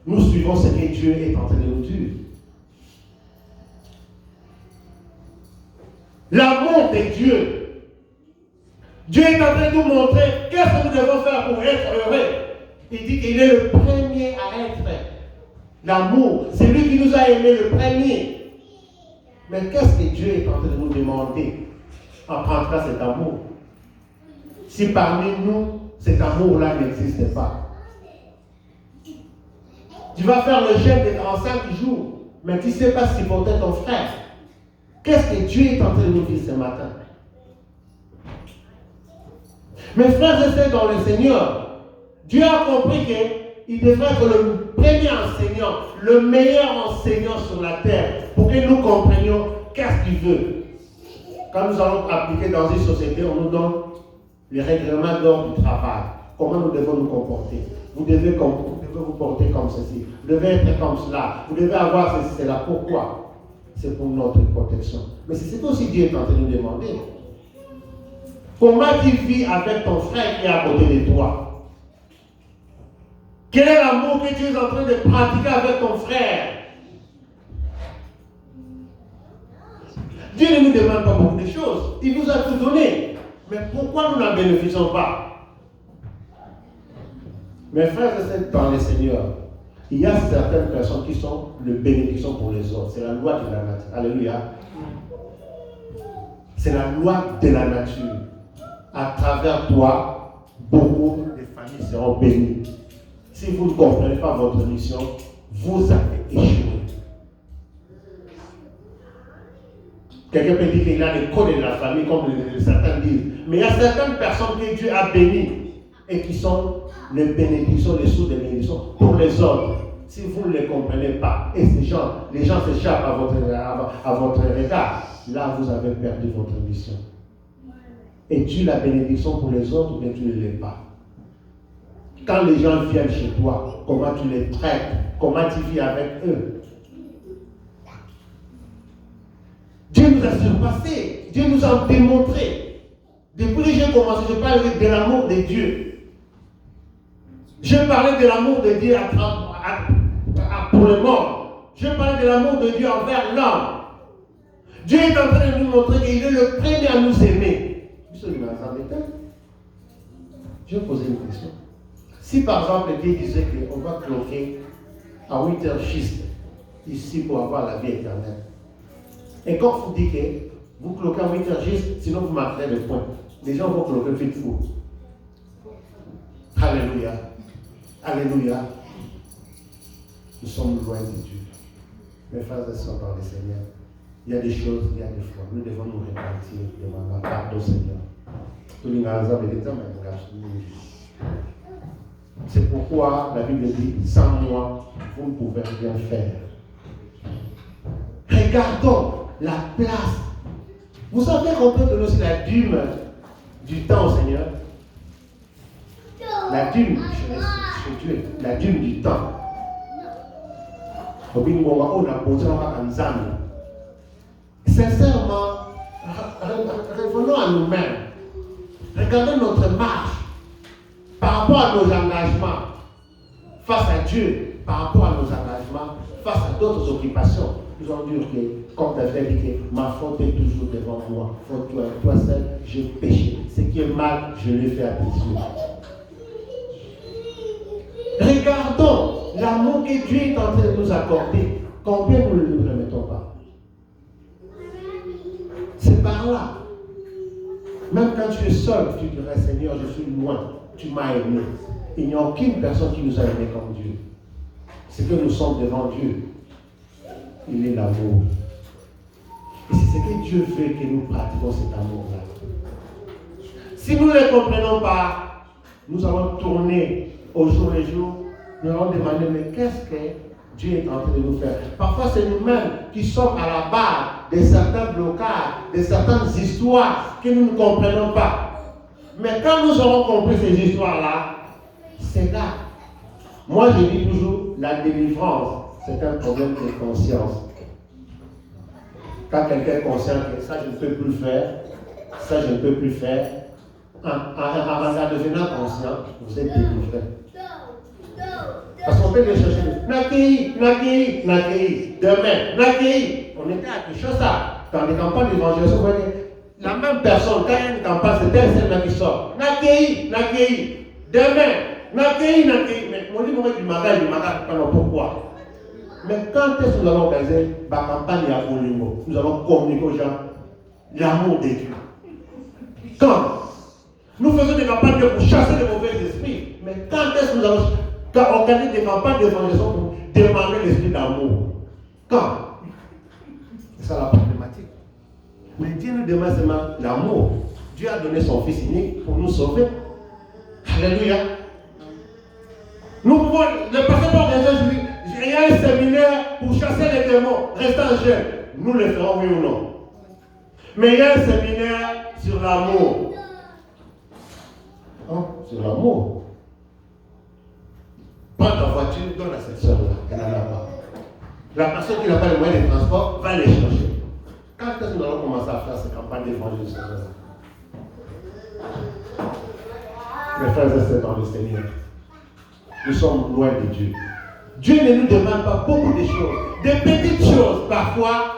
nous suivons ce que Dieu est en train de nous dire? L'amour de Dieu. Dieu est en train de nous montrer qu'est-ce que nous devons faire pour être heureux. Il dit qu'il est le premier à être. L'amour, c'est lui qui nous a aimés le premier. Mais qu'est-ce que Dieu est en train de nous demander en prendra cet amour? Si parmi nous, cet amour-là n'existe pas. Tu vas faire le jeûne de 35 jours, mais tu ne sais pas supporter ton frère. Qu'est-ce que Dieu est en train de nous dire ce matin? Mes frères et sœurs dans le Seigneur, Dieu a compris qu'il devrait être le premier enseignant, le meilleur enseignant sur la terre, pour que nous comprenions qu'est-ce qu'il veut. Quand nous allons appliquer dans une société, on nous donne les règlements d'ordre du travail. Comment nous devons nous comporter? Vous devez vous porter comme ceci. Vous devez être comme cela. Vous devez avoir ceci, cela. Pourquoi? C'est pour notre protection. Mais c'est ce que aussi Dieu est en train de nous demander. Comment tu vis avec ton frère qui est à côté de toi? Quel est l'amour que tu es en train de pratiquer avec ton frère? Dieu ne nous demande pas beaucoup de choses. Il nous a tout donné. Mais pourquoi nous n'en bénéficions pas? Mes frères et sœurs dans le Seigneur, il y a certaines personnes qui sont le bénédiction pour les autres. C'est la loi de la nature. Alléluia. C'est la loi de la nature. À travers toi, beaucoup de familles seront bénies. Si vous ne comprenez pas votre mission, vous avez échoué. Quelqu'un peut dire qu'il a les codes de la famille, comme certains disent. Mais il y a certaines personnes que Dieu a bénies et qui sont les bénédictions, les sources de bénédictions pour les autres. Si vous ne les comprenez pas, et les gens s'échappent à votre regard, là vous avez perdu votre mission. Es-tu la bénédiction pour les autres ou bien tu ne l'es pas? Quand les gens viennent chez toi, comment tu les traites? Comment tu vis avec eux? Dieu nous a surpassés. Dieu nous a démontré Depuis que j'ai commencé, je parlais de l'amour de Dieu. Je parlais de l'amour de Dieu pour le monde. Je parlais de l'amour de Dieu envers l'homme. Dieu est en train de nous montrer qu'il est le premier à nous aimer. Je vais poser une question. Si par exemple Dieu disait qu'on va cloquer à 8h juste ici pour avoir la vie éternelle, et quand vous dites que vous cloquez à 8h juste, sinon vous marquerez le point. Les gens vont cloquer vite fou. Alléluia. Alléluia. Nous sommes loin de Dieu. Mes frères et sœurs par le Seigneur, il y a des choses, il y a des fois, nous devons nous repentir, demander pardon Seigneur. C'est pourquoi la Bible dit, sans moi, vous ne pouvez rien faire. Regardons la place. Vous savez qu'on peut donner aussi la dîme du temps au Seigneur. La dîme, chez Dieu, la dîme du temps. Sincèrement, revenons à nous-mêmes. Regardons notre marche par rapport à nos engagements face à Dieu, par rapport à nos engagements face à d'autres occupations. Nous allons dire que, comme David dit, ma faute est toujours devant moi. Faute toi seul, j'ai péché. Ce qui est mal, je l'ai fait à tes yeux. Regardons l'amour que Dieu est en train de nous accorder. Combien nous ne le remettons pas? C'est par là. Même quand tu es seul, tu dirais, Seigneur, je suis loin. Tu m'as aimé. Il n'y a aucune personne qui nous a aimés comme Dieu. C'est que nous sommes devant Dieu. Il est l'amour. Et c'est ce que Dieu veut que nous pratiquions cet amour-là. Si nous ne le comprenons pas, nous allons tourner au jour le jour. Nous allons demander, mais qu'est-ce que Dieu est en train de nous faire? Parfois, c'est nous-mêmes qui sommes à la base de certains blocages, de certaines histoires que nous ne comprenons pas. Mais quand nous aurons compris ces histoires-là, c'est là. Moi, je dis toujours, la délivrance, c'est un problème de conscience. Quand quelqu'un est conscient que ça, je ne peux plus faire, ça, je ne peux plus faire, en devenant conscient, vous êtes délivré. Parce qu'on peut le chercher. Nakei, demain, Nakei. On était à Kinshasa, dans les campagnes d'évangélisation, la même personne, quand il y a une campagne, c'est elle celle qui sort. Nakei, demain, Nakei. Mais on dit, du magal, pourquoi? Mais quand est-ce que nous allons organiser la campagne à Olingo? Nous allons communiquer aux gens l'amour de Dieu. Quand nous faisons des campagnes pour chasser les mauvais esprits, mais quand est-ce que nous allons organiser des campagnes d'évangélisation pour demander l'esprit d'amour? Quand? C'est ça la problématique. Mais Dieu nous demande seulement l'amour. Dieu a donné son Fils unique pour nous sauver. Alléluia. Nous pouvons, le pasteur peut organiser aujourd'hui, il y a un séminaire pour chasser les démons, restant jeunes. Nous le ferons, oui ou non. Mais il y a un séminaire sur l'amour. Hein? Sur l'amour. Prends ta voiture, donne à cette soeur-là, elle n'en a pas. La personne qui n'a pas les moyens de transport va les chercher. Quand est-ce que nous allons commencer à faire cette campagne d'évangélisation? Mes frères et sœurs dans le Seigneur, nous sommes loin de Dieu. Dieu ne nous demande pas beaucoup de choses, des petites choses parfois.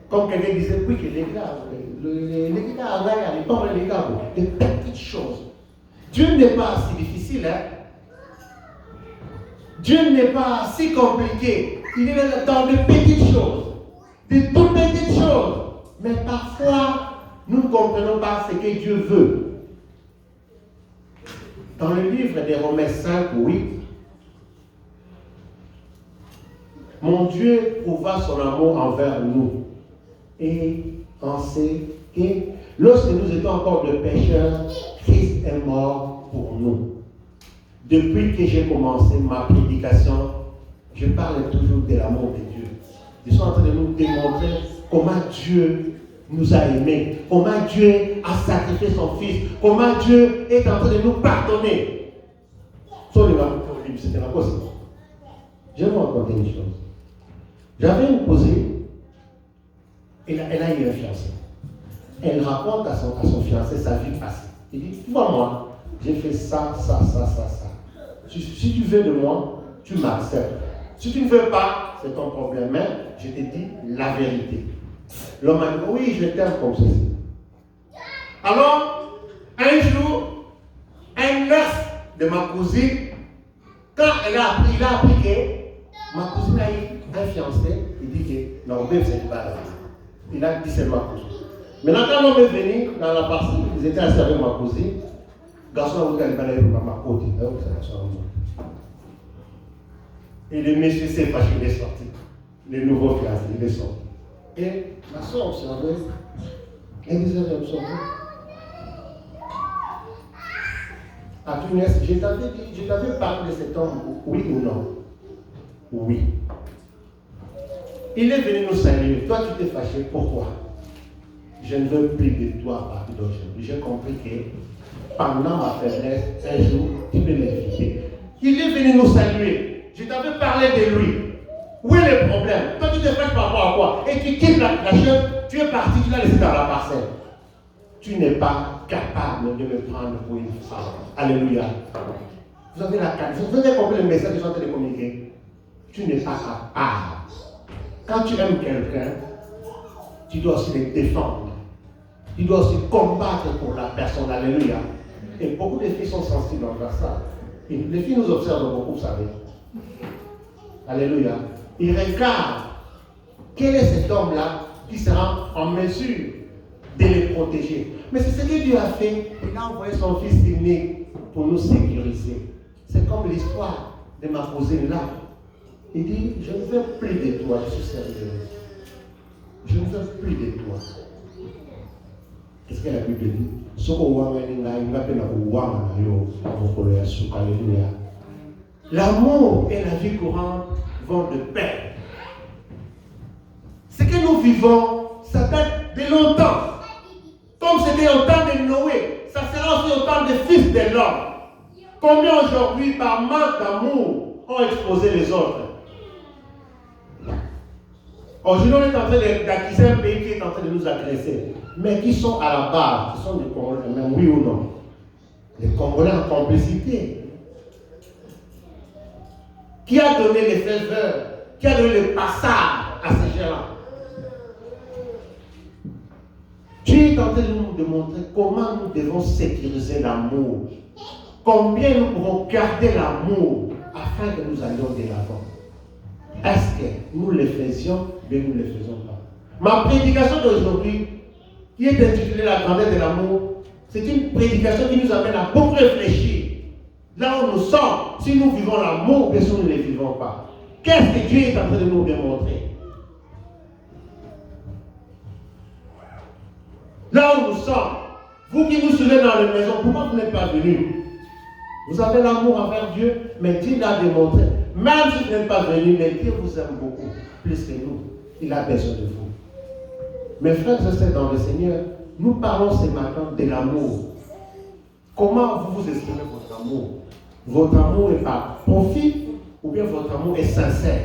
Comme quelqu'un disait, oui, que les gars, des petites choses. Dieu n'est pas si difficile, hein? Dieu n'est pas si compliqué. Il est dans de petites choses, de toutes petites choses. Mais parfois, nous ne comprenons pas ce que Dieu veut. Dans le livre des Romains 5, 8, mon Dieu prouva son amour envers nous. Et on sait que lorsque nous étions encore de pécheurs, Christ est mort pour nous. Depuis que j'ai commencé ma prédication, je parle toujours de l'amour de Dieu. Je suis en train de nous démontrer comment Dieu nous a aimés, comment Dieu a sacrifié son Fils, comment Dieu est en train de nous pardonner. C'était la cause. Je vais vous raconter une chose. J'avais une cousine, elle a eu un fiancé. Elle raconte à son fiancé sa vie passée. Il dit, vois moi, j'ai fait ça. Si tu veux de moi, tu m'acceptes. Si tu ne veux pas, c'est ton problème. Mais je te dis la vérité. L'homme a dit, oui, je t'aime comme ceci. Alors, un jour, un nurse de ma cousine, quand il a appris que ma cousine a eu un fiancé, il dit que non, même c'est pas là. Il a dit c'est ma cousine. Maintenant, quand l'homme est venu dans la partie, ils étaient assis avec ma cousine. Garçon a dit qu'il ma côté. Et le monsieur s'est fâché, il est sorti. Le nouveau fiancé, il est sorti. Et ma soeur observait. Elle disait, observait. À Tunis, je t'avais parlé de cet homme, oui ou non? Oui. Il est venu nous saluer. Toi, tu t'es fâché. Pourquoi? Je ne veux plus de toi à partir d'aujourd'hui. J'ai compris que pendant ma faiblesse, un jour, tu peux m'inviter. Il est venu nous saluer. Je t'avais parlé de lui. Où est le problème? Toi, tu te fâches par rapport à quoi? Et tu quittes la chaîne, tu es parti, tu l'as laissé dans la parcelle. Tu n'es pas capable de me prendre pour une femme. Alléluia. Vous avez la carte. Vous avez compris le message que je suis en train de communiquer. Tu n'es pas capable. Quand tu aimes quelqu'un, tu dois aussi le défendre. Tu dois aussi combattre pour la personne. Alléluia. Et beaucoup de filles sont sensibles envers ça. Et les filles nous observent beaucoup, vous savez. Alléluia. Ils regardent quel est cet homme-là qui sera en mesure de les protéger. Mais c'est ce que Dieu a fait. Il a envoyé son Fils unique pour nous sécuriser. C'est comme l'histoire de ma cousine là. Il dit, je ne veux plus de toi, je suis sérieux. Je ne veux plus de toi. Qu'est-ce que la Bible dit? L'amour et la vie courante vont de pair. Ce que nous vivons, ça date de longtemps. Comme c'était au temps de Noé, ça sera aussi au temps des fils de l'homme. Combien aujourd'hui, par manque d'amour, ont exposé les autres? Aujourd'hui, on est en train d'accuser un pays qui est en train de nous agresser. Mais qui sont à la base? Ce sont des Congolais, même oui ou non? Les Congolais en complicité. Qui a donné les faveurs? Qui a donné le passage à ces gens-là? Dieu est en train de nous démontrer comment nous devons sécuriser l'amour. Combien nous pouvons garder l'amour afin que nous allions de l'avant. Est-ce que nous le faisions ou bien nous ne le faisons pas? Ma prédication d'aujourd'hui, qui est intitulée La grandeur de l'amour, c'est une prédication qui nous amène à beaucoup réfléchir. Là où nous sommes, si nous vivons l'amour ou bien si nous ne le vivons pas. Qu'est-ce que Dieu est en train de nous démontrer? Là où nous sommes, vous qui nous suivez dans la maison, pourquoi vous n'êtes pas venus? Vous avez l'amour envers Dieu, mais Dieu l'a démontré. Même si vous n'êtes pas venus, mais Dieu vous aime beaucoup, plus que nous. Il a besoin de vous. Mes frères et sœurs dans le Seigneur, nous parlons ce matin de l'amour. Comment vous exprimez votre amour? Votre amour est par profit ou bien votre amour est sincère?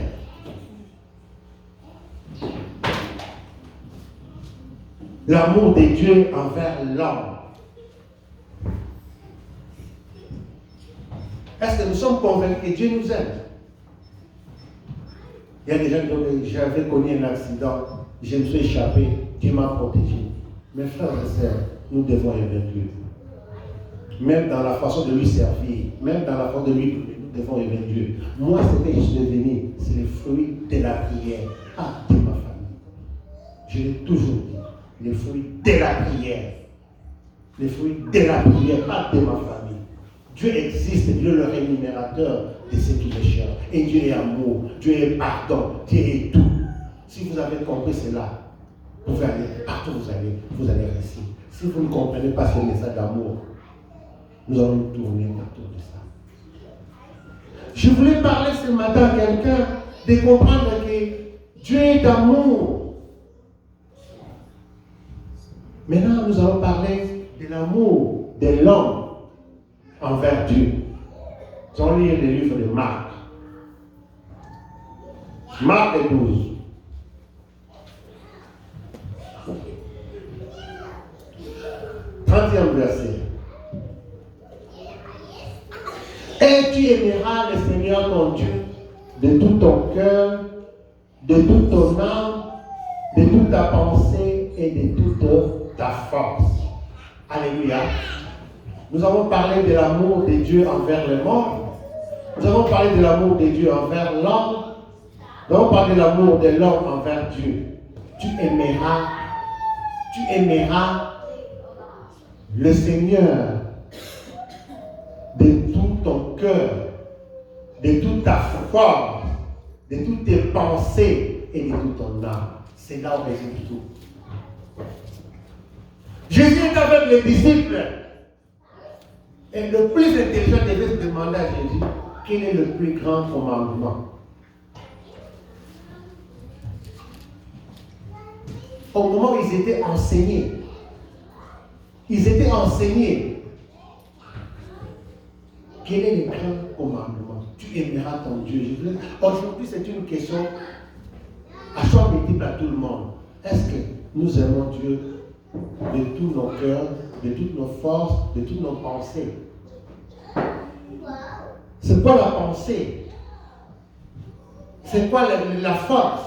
L'amour de Dieu envers l'homme. Est-ce que nous sommes convaincus que Dieu nous aime? Il y a des gens qui disent, j'avais connu un accident, je me suis échappé, Dieu m'a protégé. Mes frères et sœurs, nous devons aimer Dieu. Même dans la façon de lui servir, même dans la façon de lui, nous devons aimer Dieu. Moi, ce que je suis devenu, c'est le fruit de la prière. Ah, de ma famille. Je l'ai toujours dit. Les fruits de la prière. Les fruits de la prière, pas de ma famille. Dieu existe, Dieu est le rémunérateur de ce qui est cher. Et Dieu est amour, Dieu est pardon, Dieu est tout. Si vous avez compris cela, vous pouvez aller partout où vous allez réussir. Si vous ne comprenez pas ce message d'amour, nous allons nous tourner autour de ça. Je voulais parler ce matin à quelqu'un de comprendre que Dieu est amour. Maintenant, nous allons parler de l'amour de l'homme envers Dieu. Nous allons lire le livre de Marc. Marc 12. 30e verset. Et tu aimeras le Seigneur ton Dieu de tout ton cœur, de toute ton âme, de toute ta pensée et de toute ta force. Alléluia. Nous avons parlé de l'amour de Dieu envers les morts. Nous avons parlé de l'amour de Dieu envers l'homme. Nous avons parlé de l'amour de l'homme envers Dieu. Tu aimeras le Seigneur de tout ton cœur, de toute ta force, de toutes tes pensées et de toute ton âme. C'est là où réside tout. Jésus est avec les disciples. Et le plus intelligent devait se demander à Jésus quel est le plus grand commandement. Au moment où ils étaient enseignés, quel est le grand commandement? Tu aimeras ton Dieu. Aujourd'hui, c'est une question à choix multiple à tout le monde. Est-ce que nous aimons Dieu de tous nos cœurs, de toutes nos forces, de toutes nos pensées? C'est quoi la pensée? C'est quoi la force?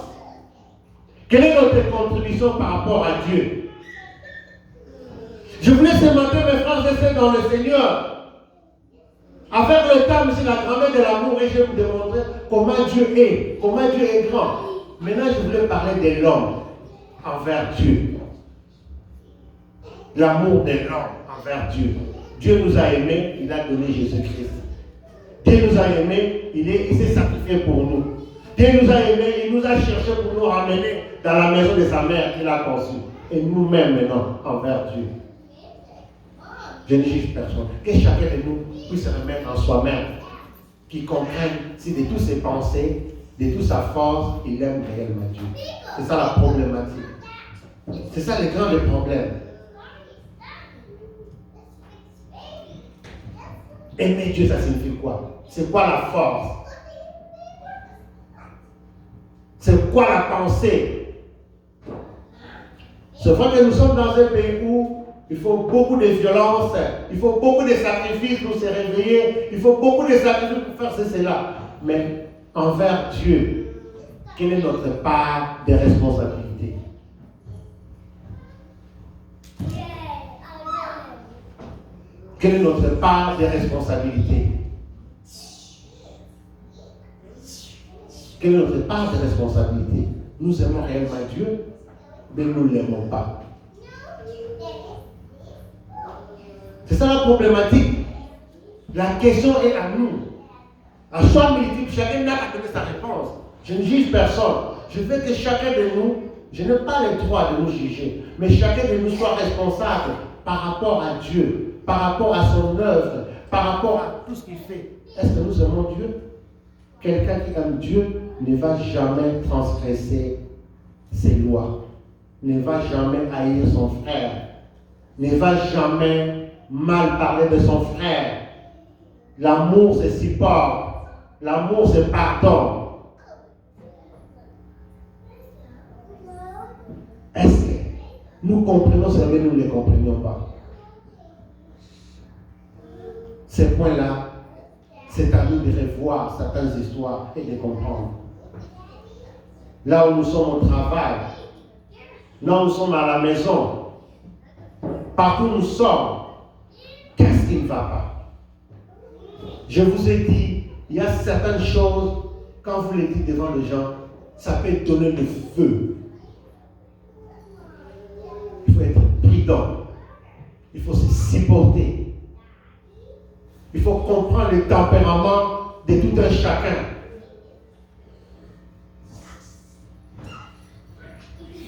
Quelle est notre contribution par rapport à Dieu? Je voulais ce matin, mes frères et sœurs dans le Seigneur, avec le temps sur la grandeur de l'amour, et je vais vous démontrer comment Dieu est, comment Dieu est grand. Maintenant, je voulais parler de l'homme envers Dieu. L'amour de l'homme envers Dieu. Dieu nous a aimés, il a donné Jésus-Christ. Dieu nous a aimés, il s'est sacrifié pour nous. Dieu nous a aimés, il nous a cherché pour nous ramener dans la maison de sa mère qu'il a conçue. Et nous-mêmes maintenant, envers Dieu. Je ne juge personne. Que chacun de nous puisse se remettre en soi-même, qui comprenne si de toutes ses pensées, de toute sa force, il aime réellement Dieu. C'est ça la problématique. C'est ça le grand problème. Aimer Dieu, ça signifie quoi? C'est quoi la force? C'est quoi la pensée? C'est vrai que nous sommes dans un pays où il faut beaucoup de violence, il faut beaucoup de sacrifices pour se réveiller, il faut beaucoup de sacrifices pour faire cela. Mais envers Dieu, quelle est notre part de responsabilité? Quelle est notre part de responsabilité? Quelle est notre part de responsabilité? Nous aimons réellement Dieu, mais nous ne l'aimons pas. C'est ça la problématique. La question est à nous. À choix multiple, chacun n'a qu'à donner sa réponse. Je ne juge personne. Je veux que chacun de nous, je n'ai pas le droit de nous juger, mais chacun de nous soit responsable par rapport à Dieu, par rapport à son œuvre, par rapport à tout ce qu'il fait. Est-ce que nous aimons Dieu? Quelqu'un qui aime Dieu ne va jamais transgresser ses lois, ne va jamais haïr son frère, ne va jamais mal parler de son frère. L'amour, c'est support. L'amour, c'est pardon. Est-ce que nous comprenons ce que nous ne comprenions pas? Ces points-là, c'est à nous de revoir certaines histoires et de comprendre. Là où nous sommes au travail, là où nous sommes à la maison, partout où nous sommes, qu'est-ce qui ne va pas? Je vous ai dit, il y a certaines choses, quand vous les dites devant les gens, ça peut donner le feu. Il faut être prudent. Il faut se supporter. Il faut comprendre le tempérament de tout un chacun.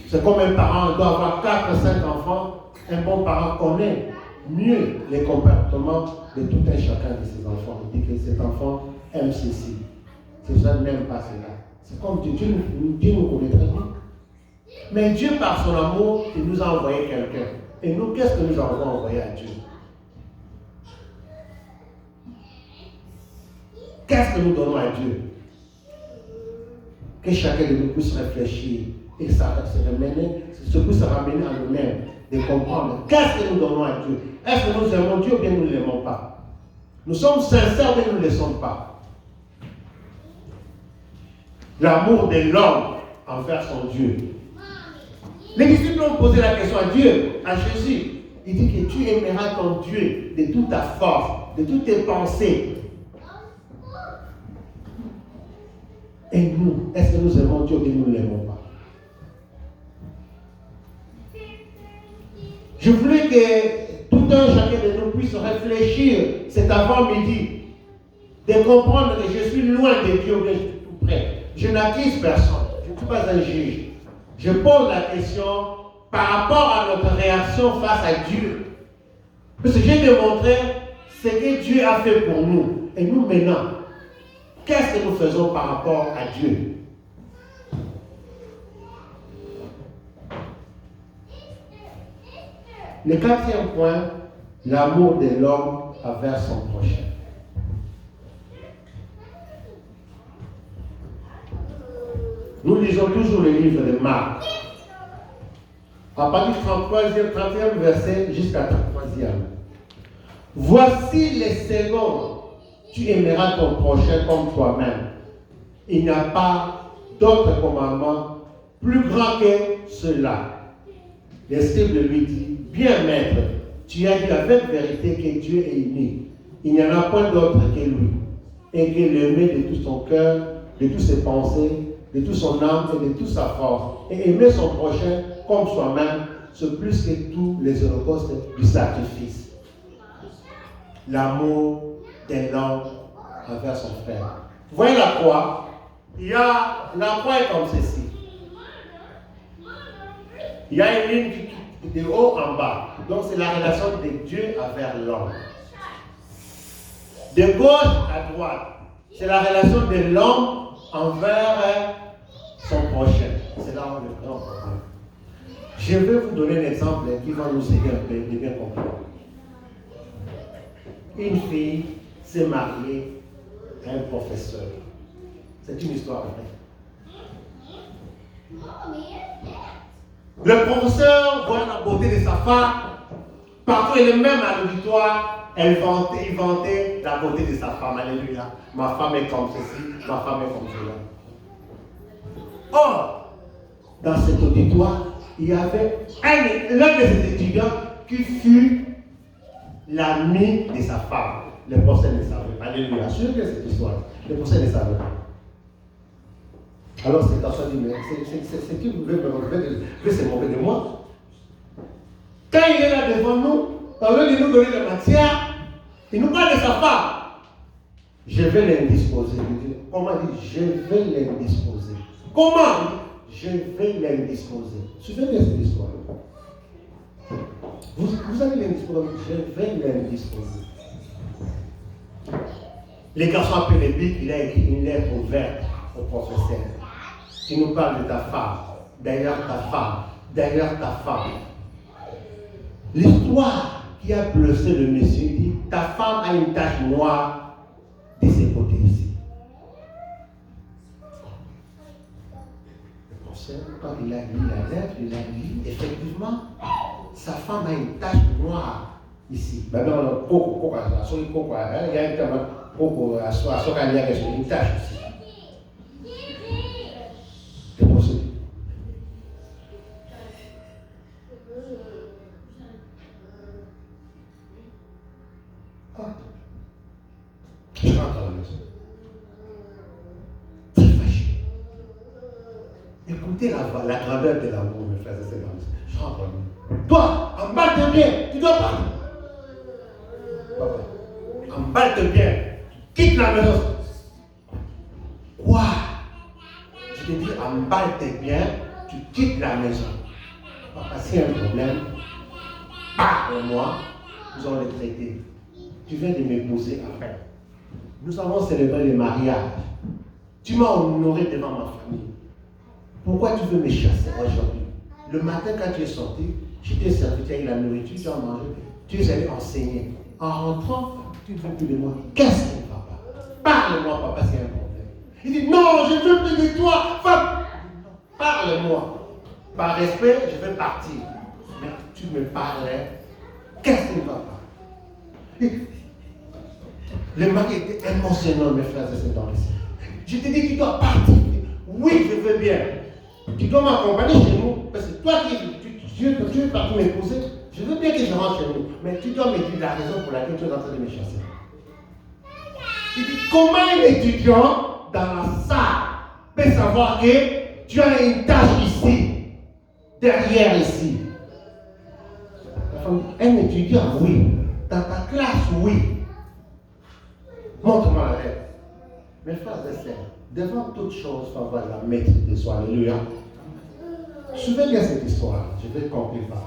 C'est comme un parent doit avoir 4 ou 5 enfants. Un bon parent connaît mieux les comportements de tout un chacun de ses enfants. Il dit que cet enfant aime ceci. Ce jeune n'aime pas cela. C'est comme Dieu nous connaît très bien. Mais Dieu, par son amour, il nous a envoyé quelqu'un. Et nous, qu'est-ce que nous avons envoyé à Dieu? Qu'est-ce que nous donnons à Dieu? Que chacun de nous puisse réfléchir et ça se puisse ramener à nous-mêmes de comprendre qu'est-ce que nous donnons à Dieu. Est-ce que nous aimons Dieu ou bien nous ne l'aimons pas? Nous sommes sincères ou bien nous ne le sommes pas? L'amour de l'homme envers son Dieu. Les disciples ont posé la question à Dieu, à Jésus. Il dit que tu aimeras ton Dieu de toute ta force, de toutes tes pensées. Et nous, est-ce que nous aimons Dieu ou bien nous ne l'aimons pas? Je voulais que tout un chacun de nous puisse réfléchir cet avant-midi, de comprendre que je suis loin de Dieu, mais je suis tout près. Je n'accuse personne, je ne suis pas un juge. Je pose la question par rapport à notre réaction face à Dieu. Parce que j'ai démontré ce que Dieu a fait pour nous. Et nous maintenant, qu'est-ce que nous faisons par rapport à Dieu? Le quatrième point, l'amour de l'homme envers son prochain. Nous lisons toujours le livre de Marc. À partir du 30e verset jusqu'à 33e. Voici les secondes. Tu aimeras ton prochain comme toi-même. Il n'y a pas d'autre commandement plus grand que cela. Le disciple lui dit, bien maître, tu as dit avec vérité que Dieu est unique. Il n'y en a point d'autre que lui. Et que l'aimer de tout son cœur, de toutes ses pensées, de toute son âme et de toute sa force. Et aimer son prochain comme soi-même, c'est plus que tous les holocaustes du sacrifice. L'amour de l'homme envers son frère. Vous voyez la croix? La croix est comme ceci. Il y a une ligne de haut en bas. Donc c'est la relation de Dieu envers l'homme. De gauche à droite, c'est la relation de l'homme envers son prochain. C'est là où le grand problème. Je vais vous donner un exemple qui va nous aider un peu de bien comprendre. Une fille s'est mariée à un professeur. C'est une histoire vraie. Le professeur voit la beauté de sa femme. Partout, elle est même à l'auditoire. Il vantait la beauté de sa femme. Alléluia. Ma femme est comme ceci, ma femme est comme cela. Or, dans cet auditoire, il y avait l'un de ses étudiants qui fut l'ami de sa femme. Le professeur ne savait pas. Alléluia. Suivez cette histoire. Le professeur ne savait pas. Alors cet garçon dit, mais c'est qui vous veut se moquer de moi? Quand il est là devant nous, au lieu de nous donner la matière, il nous parle de sa femme. Je vais l'indisposer. Comment il dit? Je vais l'indisposer. Comment? Je vais l'indisposer. Suivez bien cette histoire. Vous allez l'indisposer. Je vais l'indisposer. Les garçons appellent les bics, il a écrit une lettre ouverte au professeur. Tu nous parles de ta femme, d'ailleurs ta femme, d'ailleurs ta femme. L'histoire qui a blessé le monsieur dit, ta femme a une tache noire de ses côtés ici. Le professeur, quand il a lu la lettre, il a dit, effectivement, sa femme a une tache noire ici. Maintenant, il y a une tache ici. C'est possible. Je rentre à la maison. Très fâché. Écoutez la grandeur de l'amour, mes frères et sœurs. Je rentre à la maison. Toi, emballe-toi bien, tu dois partir. Papa, emballe-toi bien, quitte la maison. Quoi? Je te dis, emballe-toi bien, tu quittes la maison. Papa, s'il y a un problème, parle-moi, nous allons le traiter. Tu viens de m'épouser après. Nous avons célébré le mariage. Tu m'as honoré devant ma famille. Pourquoi tu veux me chasser aujourd'hui? Le matin, quand tu es sorti, je t'ai servi avec la nourriture, tu as mangé, tu es allé enseigner. En rentrant, tu ne veux plus de moi. Qu'est-ce que papa? Parle-moi, papa, c'est un problème. Il dit, non, je veux plus de toi, femme. Parle-moi. Par respect, je vais partir. Mais tu me parlais, qu'est-ce qui ne va pas? Le mari était émotionnel, mes frères et sœurs, ici. Je te dis, tu dois partir. Oui, je veux bien. Tu dois m'accompagner chez nous. Parce que toi, tu veux partir m'épouser. Je veux bien que je rentre chez nous. Mais tu dois me dire la raison pour laquelle tu es en train de me chasser. Il dit, comment un étudiant dans la salle peut savoir que tu as une tâche ici, derrière ici? Un étudiant, oui. Dans ta classe, oui. Montre-moi la lettre. Mes frères et sœurs, devant toute chose, il faut avoir la maîtrise de soi. Alléluia. Suivez bien cette histoire. Je vais conclure par là.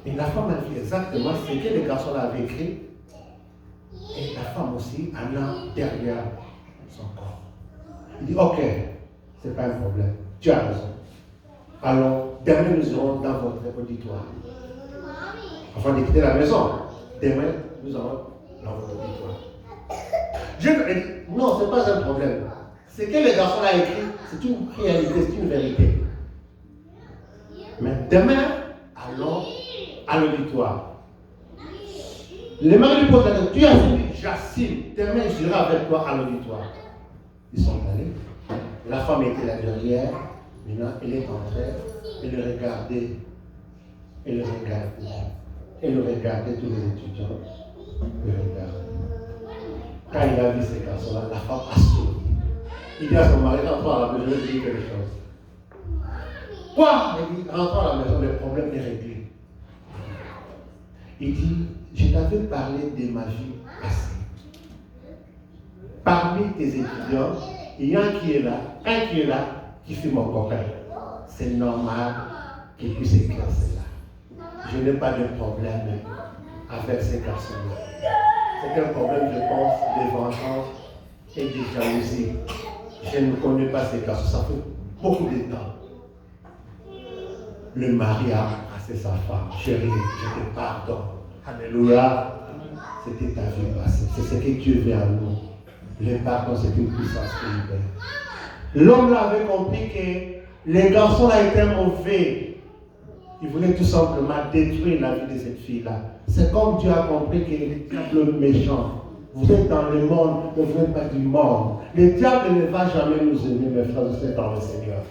Et la femme a fait exactement ce que le garçon avait écrit. Et la femme aussi en a derrière son corps. Il dit, ok, ce n'est pas un problème. Tu as raison. Alors, demain, nous irons dans votre auditoire. Afin de quitter la maison. Demain, nous allons dans votre auditoire. Je lui ai dit, non, ce n'est pas un problème. Ce que le garçon a écrit, c'est une réalité, c'est une vérité. Mais demain, allons à l'auditoire. Le mari lui pose la question, tu as dit, j'assume, demain je serai avec toi à l'auditoire. Ils sont allés. La femme était là derrière. Maintenant, elle est entrée. Elle le regardait. Elle le regardait. Elle le regardait, tous les étudiants. Le regardaient. Quand il a vu ces garçons-là, la femme a souri. Il dit à son mari, rentre à la maison, je vais dire quelque chose. Quoi? Il dit, rentre à la maison, le problème est réglé. Il dit, je t'avais parlé de ma vie passée. Parmi tes étudiants, il y a un qui est là, qui fait mon copain. C'est normal qu'il puisse écrire cela. Je n'ai pas de problème avec ces garçons-là. C'est un problème, je pense, de vengeance et de jalousie. Je ne connais pas ces garçons, ça fait beaucoup de temps. Le mari a embrassé sa femme. Chérie, je te pardonne. Alléluia. C'était ta vie passée. C'est ce que Dieu veut à nous. Le pardon, c'est une puissance qui libère. L'homme avait compris que les garçons là étaient mauvais. Il voulait tout simplement détruire la vie de cette fille-là. C'est comme Dieu a compris que le diable est méchant. Vous êtes dans le monde, mais vous n'êtes pas du monde. Le diable ne va jamais nous aimer, mes frères et sœurs, dans le Seigneur.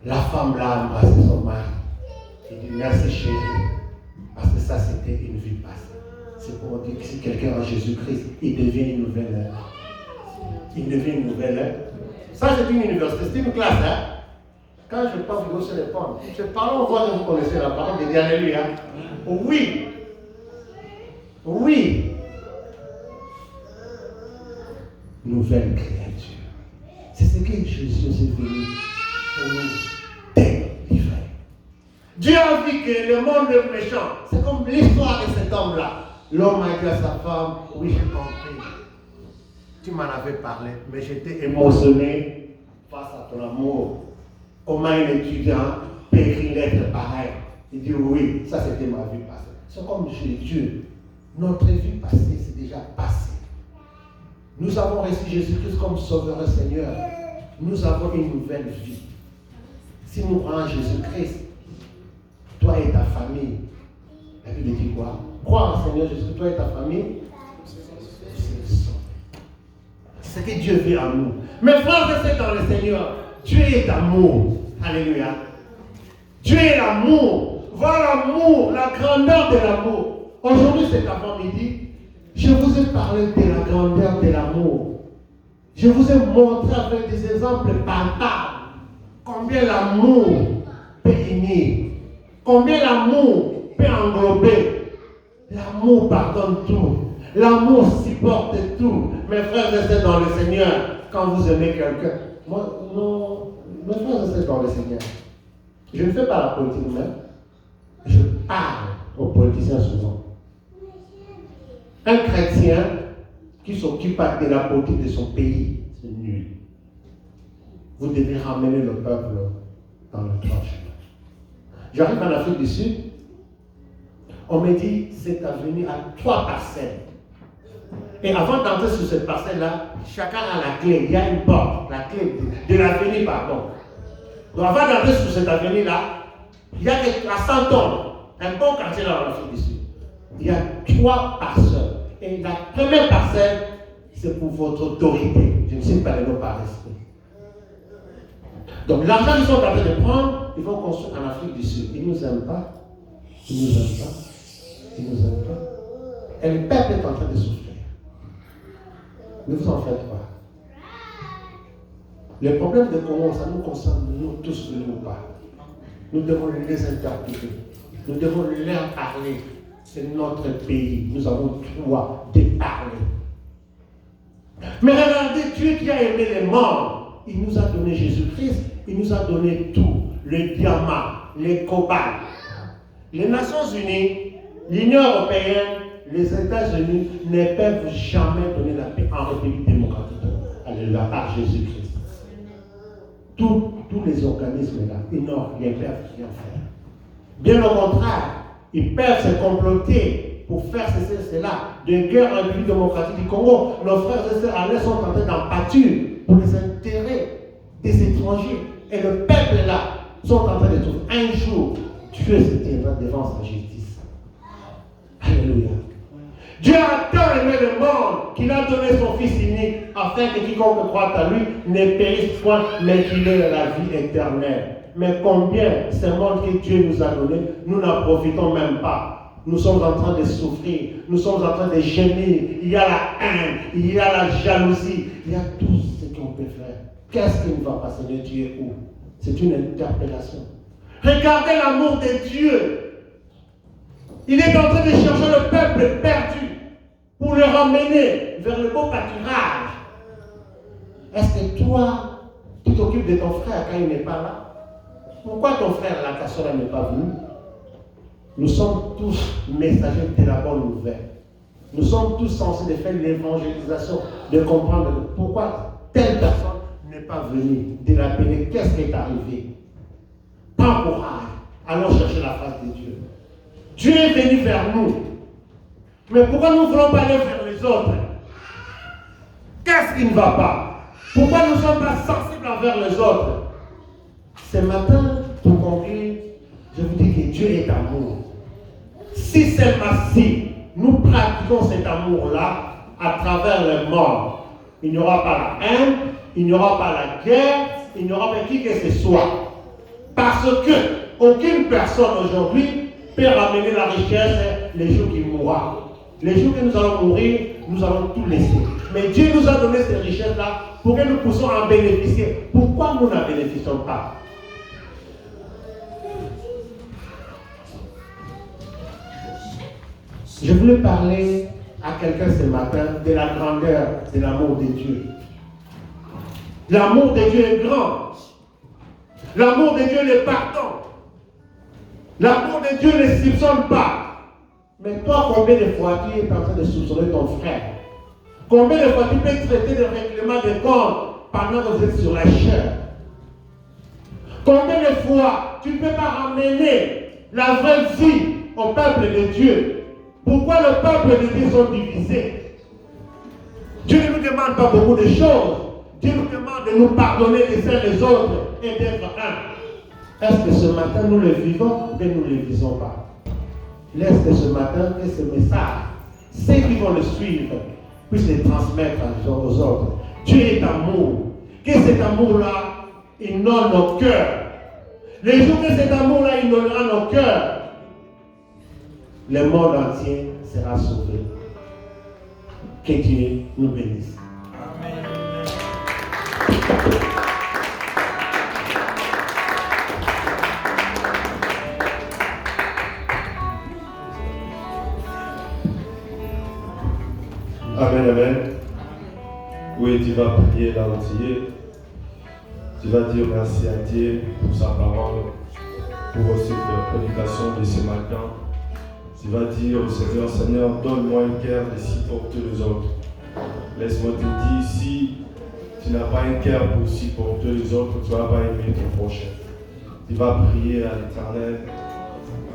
La femme là a embrassé son mari. Il dit merci chérie. Parce que ça c'était une vie passée. C'est pour dire que si quelqu'un a Jésus-Christ, il devient une nouvelle œuvre. Il devient une nouvelle œuvre. Ça c'est une université, c'est une classe. Hein? Quand je parle, vous allez répondre. Je parle, on voit que vous connaissez la parole de Dieu. Alléluia. Oui. Oui. Nouvelle créature. C'est ce que Jésus est venu pour nous délivrer. Dieu a vu que le monde est méchant. C'est comme l'histoire de cet homme-là. L'homme a dit à sa femme, oui, j'ai compris. Tu m'en avais parlé, mais j'étais émotionné face à ton amour. Comment un étudiant peut écrire une lettre pareille? Il dit oui, ça c'était ma vie passée. C'est comme Dieu. Notre vie passée, c'est déjà passé. Nous avons reçu Jésus-Christ comme Sauveur et Seigneur. Nous avons une nouvelle vie. Si nous croyons en Jésus-Christ, toi et ta famille, la Bible dit quoi? Crois en Seigneur Jésus-Christ, toi et ta famille, c'est ce que Dieu veut en nous. Mes frères et sœurs dans le Seigneur, Dieu est amour. Alléluia. Dieu est l'amour. Voilà l'amour, la grandeur de l'amour. Aujourd'hui, cet avant-midi, je vous ai parlé de la grandeur de l'amour. Je vous ai montré avec des exemples palpables combien l'amour peut unir, combien l'amour peut englober. L'amour pardonne tout. L'amour supporte tout. Mes frères et sœurs dans le Seigneur, quand vous aimez quelqu'un, moi, non, mes frères et sœurs dans le Seigneur, je ne fais pas la politique même. Je parle aux politiciens souvent. Un chrétien qui s'occupe de la politique de son pays, c'est nul. Vous devez ramener le peuple dans le droit chemin. J'arrive en Afrique du Sud, on me dit cette avenue a 3 parcelles. Et avant d'entrer sur cette parcelle-là, chacun a la clé. Il y a une porte, la clé de l'avenue, pardon. Donc avant d'entrer sur cette avenue-là, Il y a à 100 ans, un bon quartier dans l'Afrique du Sud. Il y a 3 parcelles. Et la première parcelle, c'est pour votre autorité. Je ne sais pas les noms par respect. Donc l'argent qu'ils sont en train de prendre, ils vont construire en Afrique du Sud. Ils ne nous aiment pas. Ils ne nous aiment pas. Ils ne nous aiment pas. Et le peuple est en train de souffrir. Ne vous en faites pas. Les problèmes de Congo, ça nous concerne nous tous, nous ou pas. Nous devons les interpréter. Nous devons leur parler. C'est notre pays. Nous avons le droit de parler. Mais regardez, Dieu qui a aimé les morts, il nous a donné Jésus-Christ, il nous a donné tout. Le diamant, les cobaltes. Les Nations Unies, l'Union Européenne, les États-Unis ne peuvent jamais donner la paix en République démocratique. Alléluia, par Jésus-Christ. Tous les organismes là, ils n'ont rien, peuvent rien faire. Bien au contraire, ils peuvent se comploter pour faire ceci et cela. De guerre en République démocratique du Congo, nos frères et sœurs à l'Est sont en train d'en pâtir pour les intérêts des étrangers. Et le peuple là sont en train de trouver. Un jour, Dieu se tiendra devant sa justice. Alléluia. Dieu a tant aimé le monde qu'il a donné son Fils unique afin que quiconque croit à lui ne périsse point, mais qu'il ait la vie éternelle. Mais combien ce monde que Dieu nous a donné, nous n'en profitons même pas. Nous sommes en train de souffrir, nous sommes en train de gémir. Il y a la haine, il y a la jalousie, il y a tout ce qu'on peut faire. Qu'est-ce qui ne va pas, Seigneur? Dieu est où? C'est une interpellation. Regardez l'amour de Dieu. Il est en train de chercher le peuple perdu pour le ramener vers le beau pâturage. Est-ce que toi, tu t'occupes de ton frère quand il n'est pas là? Pourquoi ton frère, la Kassola, n'est pas venu? Nous sommes tous messagers de la bonne nouvelle. Nous sommes tous censés de faire l'évangélisation, de comprendre pourquoi telle personne n'est pas venue, de l'appeler. Qu'est-ce qui est arrivé? Prends courage. Allons chercher la face de Dieu. Dieu est venu vers nous. Mais pourquoi nous ne voulons pas aller vers les autres? Qu'est-ce qui ne va pas? Pourquoi nous ne sommes pas sensibles envers les autres? Ce matin, pour conclure, je vous dis que Dieu est amour. Si seulement si nous pratiquons cet amour-là à travers les morts, il n'y aura pas la haine, il n'y aura pas la guerre, il n'y aura pas qui que ce soit. Parce que aucune personne aujourd'hui peut ramener la richesse les jours qui mourra. Les jours que nous allons mourir, nous allons tout laisser. Mais Dieu nous a donné ces richesses-là pour que nous puissions en bénéficier. Pourquoi nous n'en bénéficions pas? Je voulais parler à quelqu'un ce matin de la grandeur de l'amour de Dieu. L'amour de Dieu est grand. L'amour de Dieu n'est partant. L'amour de Dieu ne soupçonne pas. Mais toi, combien de fois tu es en train de soupçonner ton frère? Combien de fois tu peux traiter de règlement de compte pendant que vous êtes sur la chair? Combien de fois tu ne peux pas ramener la vraie vie au peuple de Dieu? Pourquoi le peuple de Dieu sont divisés? Dieu ne nous demande pas beaucoup de choses. Dieu nous demande de nous pardonner les uns les autres et d'être un. Est-ce que ce matin nous le vivons ou bien nous ne le vivons pas? Laisse que ce matin, que ce message, ceux qui vont le suivre, puissent le transmettre aux autres. Dieu est amour. Que cet amour-là inonde nos cœurs. Les jours que cet amour-là inondera nos cœurs, le monde entier sera sauvé. Que Dieu nous bénisse. Amen. Amen, amen. Oui, tu vas prier là où tu es. Tu vas dire merci à Dieu pour sa parole, pour aussi la prédication de ce matin. Tu vas dire au Seigneur, Seigneur, donne-moi un cœur de supporter les autres. Laisse-moi te dire, si tu n'as pas un cœur pour supporter les autres, tu ne vas pas aimer ton prochain. Tu vas prier à l'Éternel.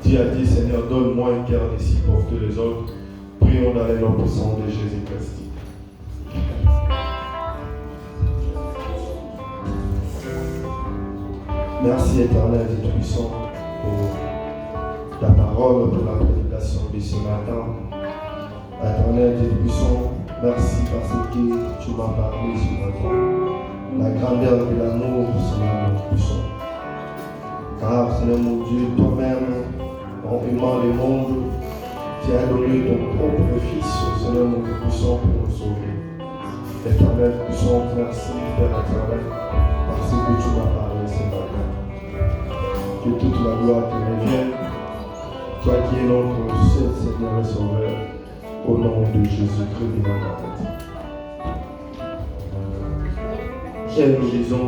Dis à Dieu, Seigneur, donne-moi un cœur de supporter les autres. Prions dans les noms puissants de Jésus-Christ. Merci Éternel Dieu puissant pour ta parole pour la prédication de ce matin. Éternel Dieu puissant, merci parce que tu m'as parlé ce matin. La grandeur de l'amour, Seigneur mon puissant. Car, Seigneur mon Dieu, toi-même, en aimant le monde, tu as donné ton propre Fils, Seigneur mon Dieu puissant, pour nous sauver. Éternel puissant, merci, Père éternel, parce que tu m'as parlé ce matin. Que toute la gloire te revienne, toi qui es notre seul Seigneur et Sauveur, au nom de Jésus-Christ de Nazareth. Et nous disons